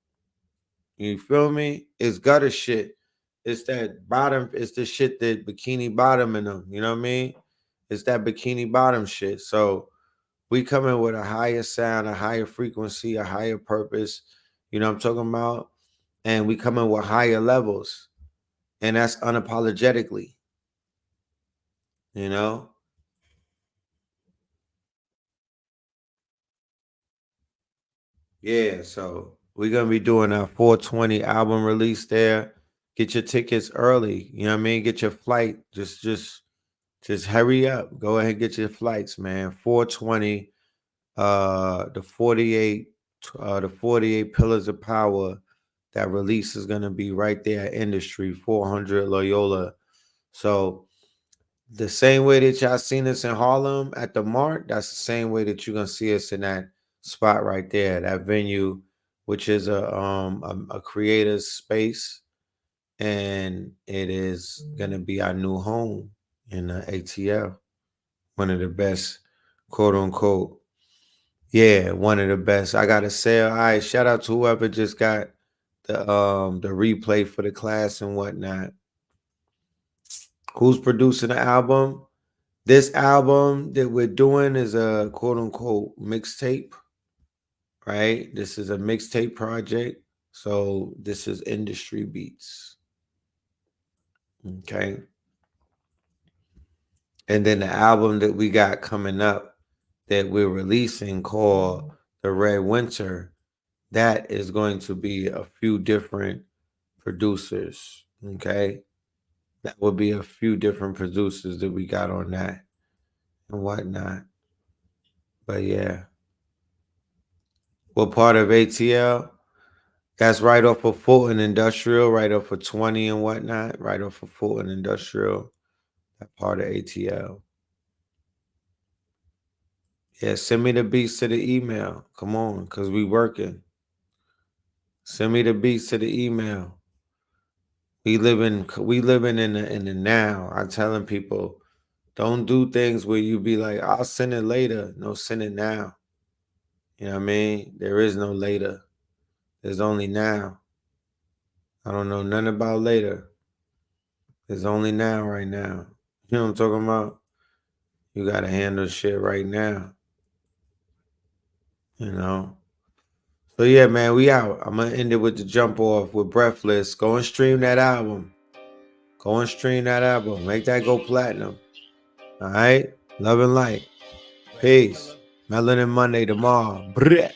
You feel me? It's gutter shit. It's that bottom, it's the shit that bikini bottom in them, you know what I mean? It's that bikini bottom shit. So we come in with a higher sound, a higher frequency, a higher purpose, you know what I'm talking about? And we come in with higher levels. And that's unapologetically, you know? Yeah, so we're going to be doing our 420 album release there. Get your tickets early, you know what I mean? Get your flight. Just hurry up. Go ahead and get your flights, man. 420, the 48 Pillars of Power. That release is going to be right there at Industry, 400 Loyola. So the same way that y'all seen us in Harlem at the Mart, that's the same way that you're going to see us in that spot right there, that venue, which is a creator's space. And it is going to be our new home in the ATL. One of the best, quote unquote. Yeah, one of the best. I got a sale. All right, shout out to whoever just got the replay for the class and whatnot. Who's producing the album? This album that we're doing is a quote unquote mixtape, right? This is a mixtape project. So this is Industry Beats. Okay. And then the album that we got coming up that we're releasing called The Red Winter, that is going to be a few different producers. Okay. That will be a few different producers that we got on that and whatnot. But yeah. What part of ATL? That's right off of Fulton Industrial, right off of 20 and whatnot, right off of Fulton Industrial. That part of ATL. Yeah, send me the beats to the email. Come on, because we working. Send me the beats to the email. We living in the now. I'm telling people, don't do things where you be like, I'll send it later. No, send it now. You know what I mean? There is no later. There's only now. I don't know nothing about later. There's only now right now. You know what I'm talking about? You got to handle shit right now. You know? So yeah, man, we out. I'm going to end it with the jump off with Breathless. Go and stream that album. Go and stream that album. Make that go platinum. All right? Love and light. Peace. Melanin Monday tomorrow. Brrr.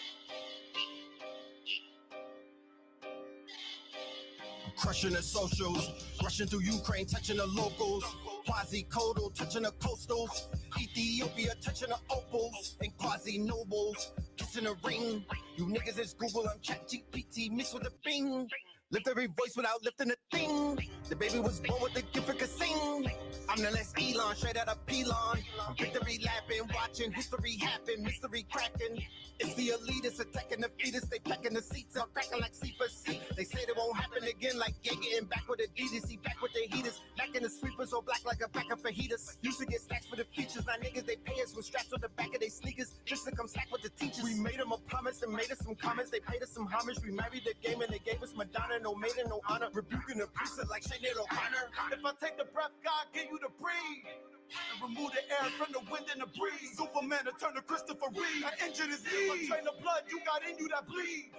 Crushing the socials, rushing through Ukraine, touching the locals. Quasi-Kodo, touching the coastals. Ethiopia, touching the opals. And quasi-nobles, kissing the ring. You niggas is Google, I'm ChatGPT, mixed with a Bing. Lift every voice without lifting a thing. The baby was born with the gift of sing. I'm the less Elon, straight out of Pelon. Victory lapping, watching history happen, mystery cracking. It's the elitists attacking the fetus. They packing the seats up, cracking like Cephas. They say they won't happen again, like Gay getting back with Adidas. He back with the heaters, back in the sweepers, so black like a pack of fajitas. Used to get stacks for the features, now niggas they pay us with straps on the back of their sneakers, just to come slack with the teachers. We made them a promise and made us some comments. They paid us some homage. We married the game and they gave us Madonna. No maiden, no honor. Rebuking the priesthood like Sinead O'Connor. If I take the breath, God give you the breathe. And remove the air from the wind and the breeze. Superman to turn to Christopher Reeve. That engine is me. Train of blood you got in you that bleeds.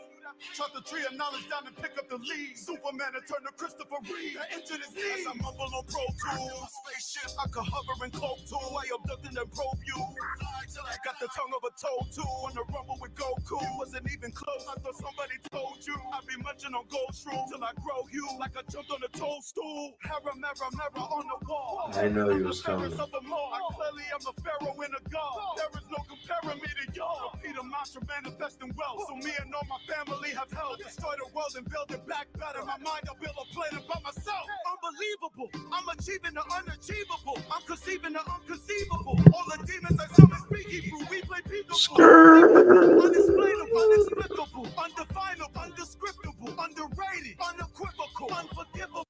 Chop the tree of knowledge down and pick up the leaves. Superman to turn to Christopher Reeve. That engine is me. As I mumble on Pro Tools. Spaceship I could hover and cloak to. I abducted and probe you. Fly till I got the tongue of a toad too. On the rumble with Goku. cool, wasn't even close. I thought somebody told you I'd be munching on gold shrooms till I grow you like I jumped on a toadstool. Mirror on the wall. I know you was coming. Clearly I'm a pharaoh and a god. There is no comparing me to y'all. Peter Mantra manifesting wealth. So me and all my family have helped destroy the world and build it back better. My mind, I build a planet by myself. Unbelievable. I'm achieving the unachievable. I'm conceiving the unconceivable. All the demons I summon speak Hebrew. We play peekaboo. Unexplainable, inexplicable, undefinable, undescriptible, underrated, unequivocal, unforgivable.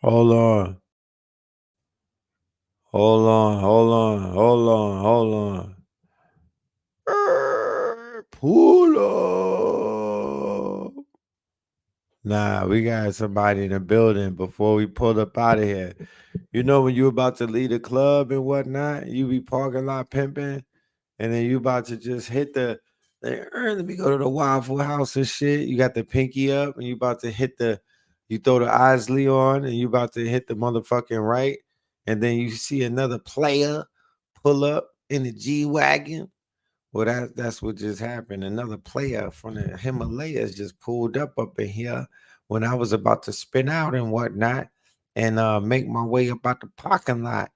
Hold on. Pull up. Nah, we got somebody in the building before we pull up out of here. You know when you about to lead a club and whatnot, you be parking lot pimping, and then you about to just hit let me go to the Waffle House and shit. You got the pinky up, and you about to you throw the Isley on, and you about to hit the motherfucking right, and then you see another player pull up in the G-Wagon. Well, that's what just happened. Another player from the Himalayas just pulled up in here when I was about to spin out and whatnot and make my way up out the parking lot.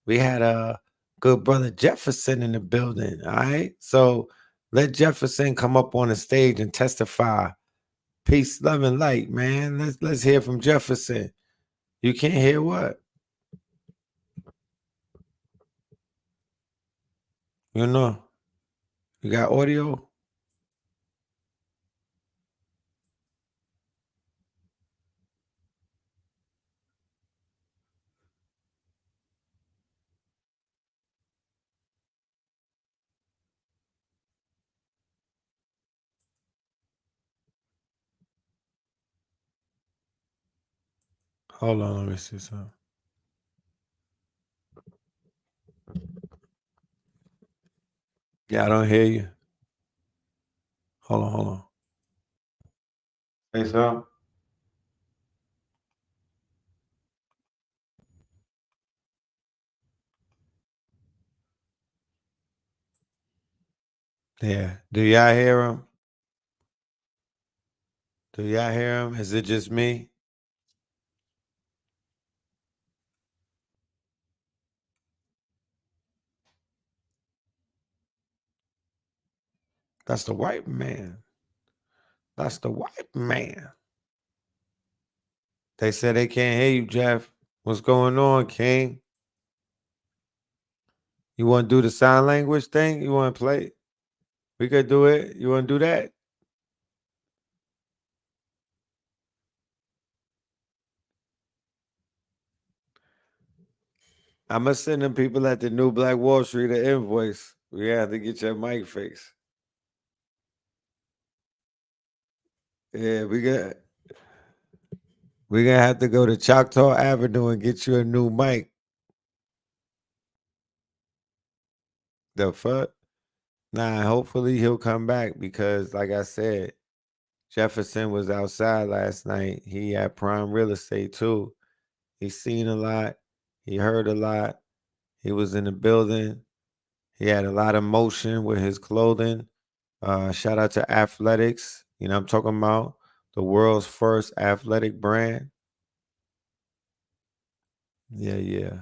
We had a good brother Jefferson in the building, all right? So let Jefferson come up on the stage and testify. Peace, love, and light, man. Let's hear from Jefferson. You can't hear what? You know. You got audio? Hold on, let me see something. Yeah, I don't hear you. Hold on. Say something. Yeah. Do y'all hear him? Do y'all hear him? Is it just me? That's the white man. That's the white man. They said they can't hear you, Jeff. What's going on, King? You want to do the sign language thing? You want to play? We could do it. You want to do that? I'm going to send them people at the New Black Wall Street an invoice. We have to get your mic fixed. Yeah, we're going to have to go to Choctaw Avenue and get you a new mic. The fuck? Nah, hopefully he'll come back because, like I said, Jefferson was outside last night. He had prime real estate too. He seen a lot. He heard a lot. He was in the building. He had a lot of motion with his clothing. Shout out to Athletics. You know what I'm talking about? The world's first athletic brand. Yeah.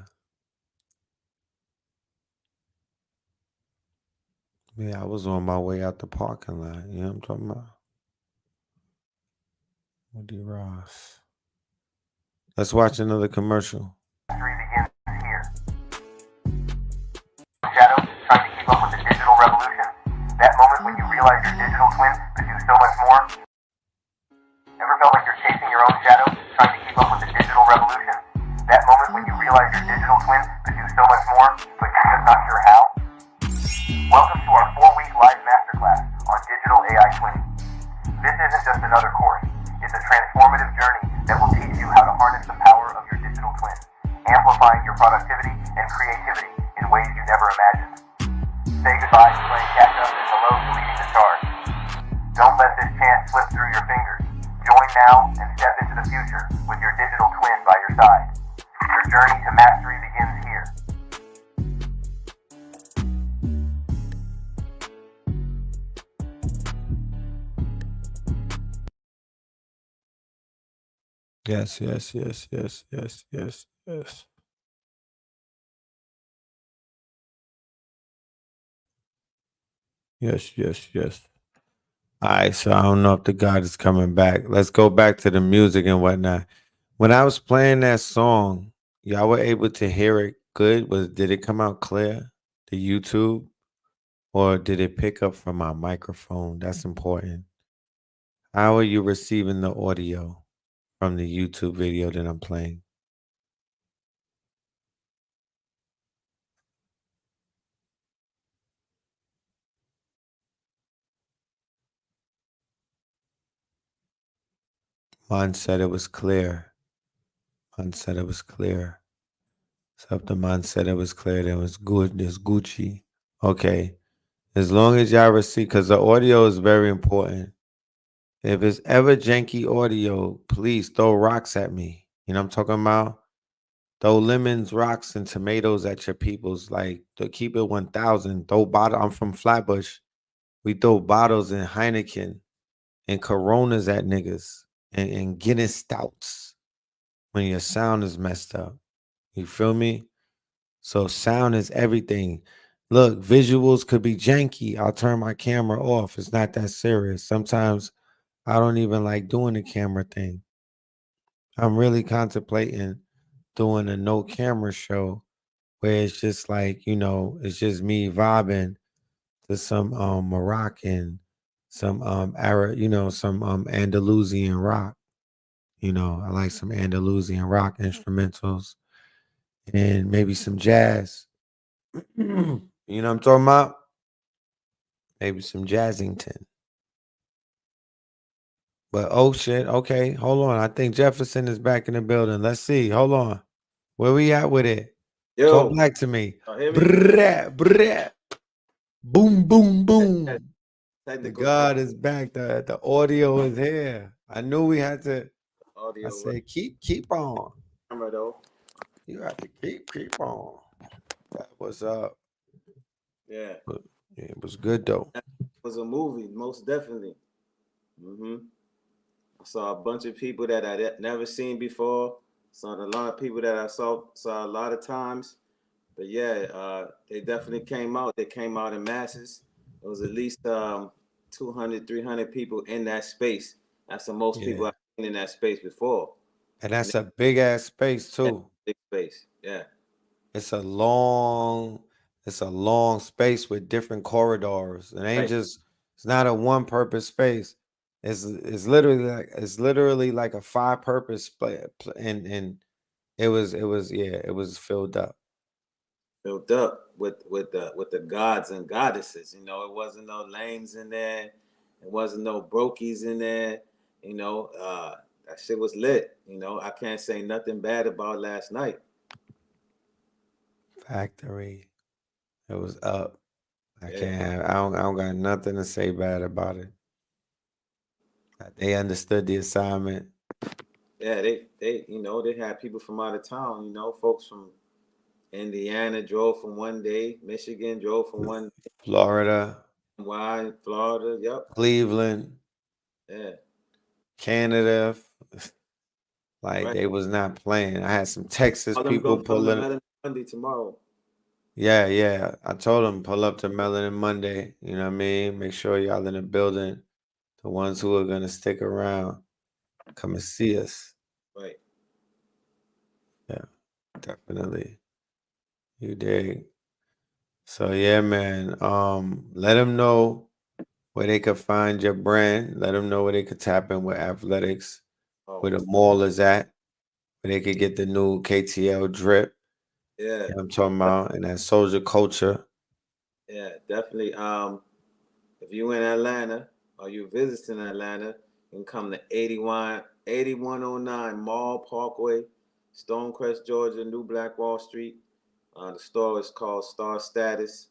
Yeah, I was on my way out the parking lot. You know what I'm talking about? Woody Ross. Let's watch another commercial. Begins here. Shadow, trying to keep up with the digital revolution. That moment when you realize your digital twins could do so much more. Ever felt like you're chasing your own shadow, trying to keep up with the digital revolution? That moment when you realize your digital twins could do so much more, but you're just not sure how? Welcome to our 4-week live masterclass on digital AI twinning. This isn't just another course. It's a transformative journey that will teach you how to harness the power of your digital twin, amplifying your productivity and creativity in ways you never imagined. Say goodbye to playing catch-up and hello to leading the charge. Don't let this chance slip through your fingers. Join now and step into the future with your digital twin by your side. Your journey to mastery begins here. Yes, yes, yes, yes, yes, yes, yes. Yes, yes, yes. All right, so I don't know if the God is coming back. Let's go back to the music and whatnot. When I was playing that song, y'all were able to hear it good. Did it come out clear? The YouTube, or did it pick up from my microphone? That's important. How are you receiving the audio from the YouTube video that I'm playing? Mine said it was clear. Mine said it was clear. So if the man said it was clear, then it was good. It's Gucci. Okay. As long as y'all receive, because the audio is very important. If it's ever janky audio, please throw rocks at me. You know what I'm talking about? Throw lemons, rocks, and tomatoes at your peoples. Like, to keep it 1,000. Throw bottle. I'm from Flatbush. We throw bottles and Heineken and Coronas at niggas and Guinness stouts when your sound is messed up. You feel me? So sound is everything. Look, visuals could be janky. I'll turn my camera off. It's not that serious. Sometimes I don't even like doing the camera thing. I'm really contemplating doing a no camera show where it's just like, it's just me vibing to some Moroccan, some Arab, some Andalusian rock. I like some Andalusian rock instrumentals and maybe some jazz. You know what I'm talking about? Maybe some Jazzington. But oh shit, okay, hold on. I think Jefferson is back in the building. Let's see. Hold on. Where we at with it? Talk Yo, back to me. hear me? Brrrah, brrrah. Boom, boom, boom. The Technical God is back. The audio is here. I knew we had to. I audio said, keep on. camera though. You have to keep on. That was up. Yeah, But yeah, it was good though. that was a movie, most definitely. I saw a bunch of people that I'd never seen before. Saw a lot of people that I saw a lot of times. But yeah, they definitely came out. They came out in masses. It was at least 200, 300 people in that space. That's the most people Yeah. I've seen in that space before. And And that's a big ass space that too. big space. Yeah. It's a long, it's a long space with different corridors. It ain't Right. just it's not a one purpose space. It's literally like a five purpose and it was filled up. Built up with the gods and goddesses. It wasn't no lames in there. It wasn't no brokies in there. That shit was lit. I can't say nothing bad about last night. Factory. It was up. I Yeah. can't have I don't got nothing to say bad about it. They understood the assignment. Yeah, they had people from out of town, folks from Indiana drove from one day, Michigan drove from one Florida, why Florida, yep. Cleveland, Yeah, Canada. Like right. they was not playing. I had some Texas All them people gonna come to pulling. Melon Monday tomorrow. Yeah, yeah. I told them pull up to Melanin Monday. You know what I mean? Make sure y'all in the building. The ones who are gonna stick around, come and see us. Right. Yeah, definitely. You dig? So yeah, man. Let them know where they could find your brand. Let them know where they could tap in with athletics, Oh, where the mall is at, where they could get the new KTL drip. yeah. You know what I'm talking about, and that soldier culture. Yeah, definitely. If you in Atlanta or you visiting Atlanta, you can come to 8109 Mall Parkway, Stonecrest, Georgia, New Black Wall Street. The store is called Star Status.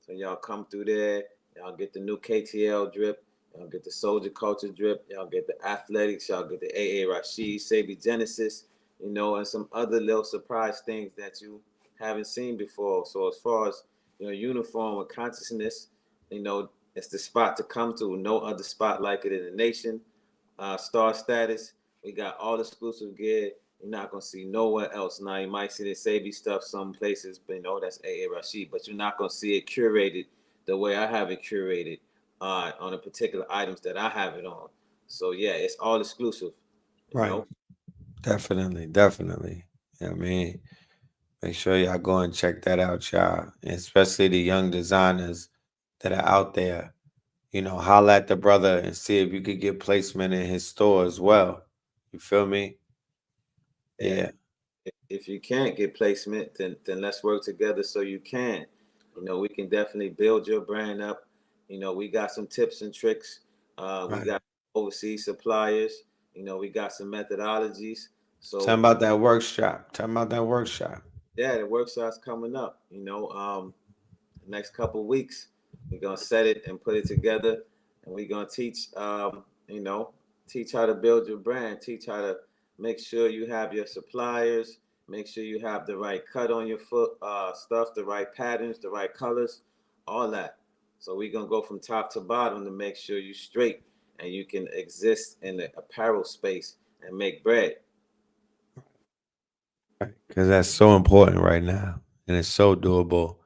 So y'all come through there. Y'all get the new KTL drip. Y'all get the Soldier Culture drip. Y'all get the Athletics. Y'all get the AA Rashid, Sabi Genesis, and some other little surprise things that you haven't seen before. So as far as uniform and consciousness, it's the spot to come to. No other spot like it in the nation. Star Status. We got all exclusive gear. You're not gonna see nowhere else. Now you might see the Sabi stuff some places, but you know that's AA Rashid. But you're not gonna see it curated the way I have it curated on the particular items that I have it on. So yeah, it's all exclusive. You know? Definitely. You know what I mean? Make sure y'all go and check that out, y'all. And especially the young designers that are out there. You know, holla at the brother and see if you could get placement in his store as well. You feel me? Yeah. If you can't get placement, then let's work together so you can. You know, we can definitely build your brand up. You know, we got some tips and tricks. We got overseas suppliers. You know, we got some methodologies. So Tell me about that workshop. Yeah, the workshop's coming up. You know, next couple weeks, we're gonna set it and put it together, and we're gonna teach. You know, teach how to build your brand. Teach how to make sure you have your suppliers. Make sure you have the right cut on your foot stuff, the right patterns, the right colors, all that. So we're gonna go from top to bottom to make sure you're straight and you can exist in the apparel space and make bread. Because that's so important right now. And it's so doable.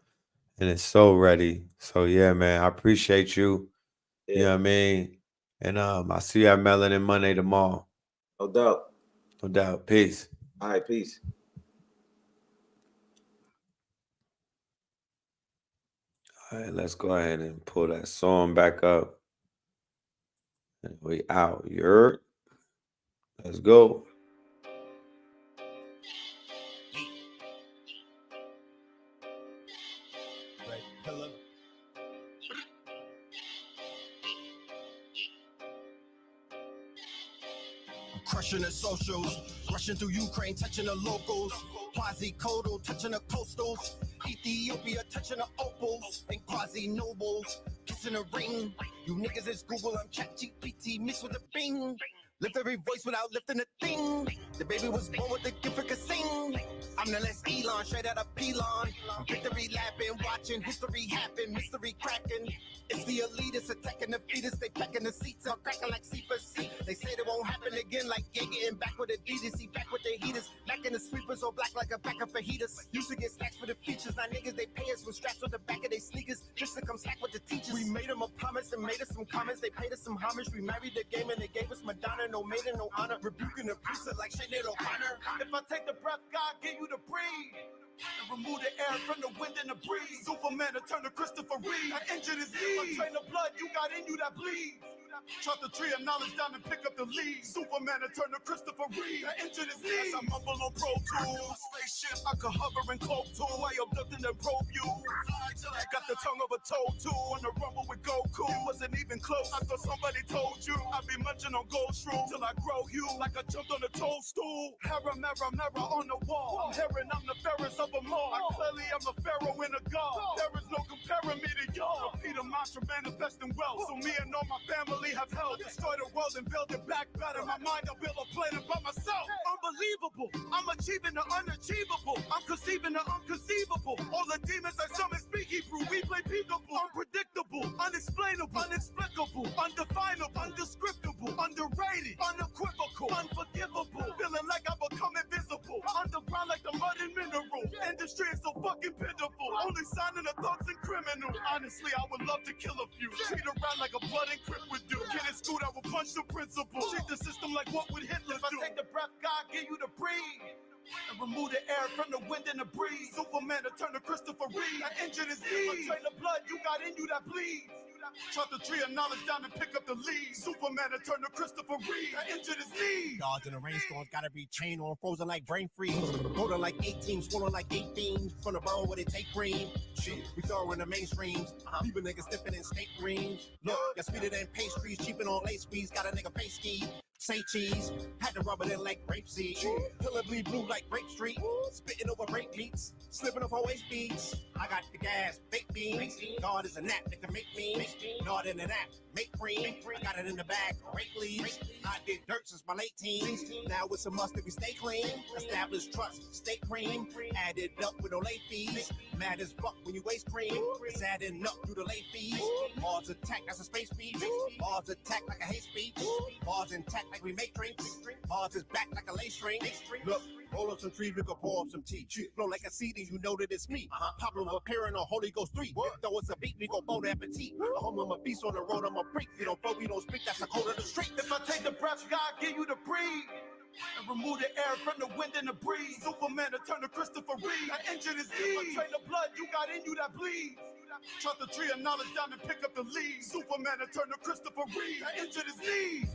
And it's so ready. So yeah, man, I appreciate you. Yeah. You know what I mean? And I'll see you at Melanin Monday tomorrow. No doubt. No doubt. Peace. All right, peace. All right, let's go ahead and pull that song back up. And we out. You heard? Let's go. Crushing the socials, rushing through Ukraine, touching the locals. Quasi-Kodo, touching the coastals. Ethiopia, touching the opals. And quasi-nobles, kissing the ring. You niggas is Google, I'm ChatGPT, mixed with a Bing. Lift every voice without lifting a thing. The baby was born with the gift for sing. I'm the less Elon, straight out of Pelon. Victory lapping, watching history happen, mystery cracking. It's the elitists attacking the fetus. They packing the seats up, cracking like C4C. They say it won't happen again, like getting back with Adidas. See back with the heaters, back in the sweepers, or black like a back of fajitas. Used to get stacks for the features. Now niggas they pay us with straps on the back of their sneakers just to come slack with the teachers. We made them a promise and made us some comments. They paid us some homage. We married the game and they gave us Madonna. No maiden, no honor. Rebuking the priesthood like Sinead O'Connor. If I take the breath, God give you the breathe. And remove the air from the wind and the breeze. Superman to turn to Christopher Reeve. I injured his knee. I train the blood you got in you that bleeds. Chop the tree of knowledge down and pick up the leaves. Superman to turn to Christopher Reeve. I injured his knee. As I mumble on Pro Tools. Spaceship, I could hover and cloak too. I abducted and probe you. Fly till I got the tongue of a toad too. On the rumble with Goku. It wasn't even close. I thought somebody told you. I'd be munching on gold shroom till I grow you. Like I jumped on a toadstool. Mirror, mirror on the wall. I'm hearing I'm the fairest of them all. I clearly am a pharaoh and a god. There is no comparing me to y'all. Repeat a mantra manifesting wealth. So me and all my family have held. Destroy the world and build it back better. My mind, I build a planet by myself. Unbelievable. I'm achieving the unachievable. I'm conceiving the unconceivable. All the demons I summon speak Hebrew. We play peekaboo. Unpredictable. Unexplainable. Inexplicable. Undefinable. Undescriptable. Underrated. Unequivocal. Unforgivable. Feeling like I become invisible. Underground like the mud and mineral. Industry is so fucking pitiful. Only signing the thoughts and criminal. Honestly, I would love to kill a few. Treat around like a blood and crip would do. Get it schooled, I will punch the principal. Treat the system like what would Hitler do? If I take the breath, God give you the breathe. And remove the air from the wind and the breeze. Superman to turn to Christopher Reeve. I injured his knee. I train the blood you got in you that bleeds. Chop the tree of knowledge down and pick up the leaves. Superman to turn to Christopher Reeve. I injured his knee. Dodge in the rainstorms gotta be chained on, frozen like brain freeze. Golden like 18, swollen like 18. From the borough where they take cream. Shit, we throw in the mainstreams. Leave a nigga sniffing in state greens. Look, got sweeter than pastries, cheaping on lace squeeze. Got a nigga face ski. Say cheese, had to rub it in like grapeseed. Pillar bleed blue like Grape Street. Spitting over brake meats, slipping off always beats. I got the gas, baked beans. God is a gnat that can make memes. Not in an app, make cream. I got it in the bag, rake leaves. I did dirt since my late teens. Now it's a must that we stay clean. Establish trust, stay cream. Added up with no late fees. Mad as fuck when you waste cream. It's adding up through the late fees. Mars attack, that's a space beat. Mars attack like a hate speech. Bars intact like we make drinks. Bars is back like a lace string. Look, roll up some trees, we can pour up some tea. Flow like a seed and you know that it's me. Pablo appearing on Holy Ghost 3. Throw us a beat, we go bon appetit. Home, I'm a beast on the road, I'm a freak. We don't flow, we don't speak, that's the code of the street. If I take the breath, God give you the breathe. And remove the air from the wind and the breeze. Superman to turn to Christopher Reeve. That engine is deep. Train the blood you got in you that bleeds. Chop the tree of knowledge down and pick up the leaves. Superman to turn to Christopher Reeve. That engine is knees.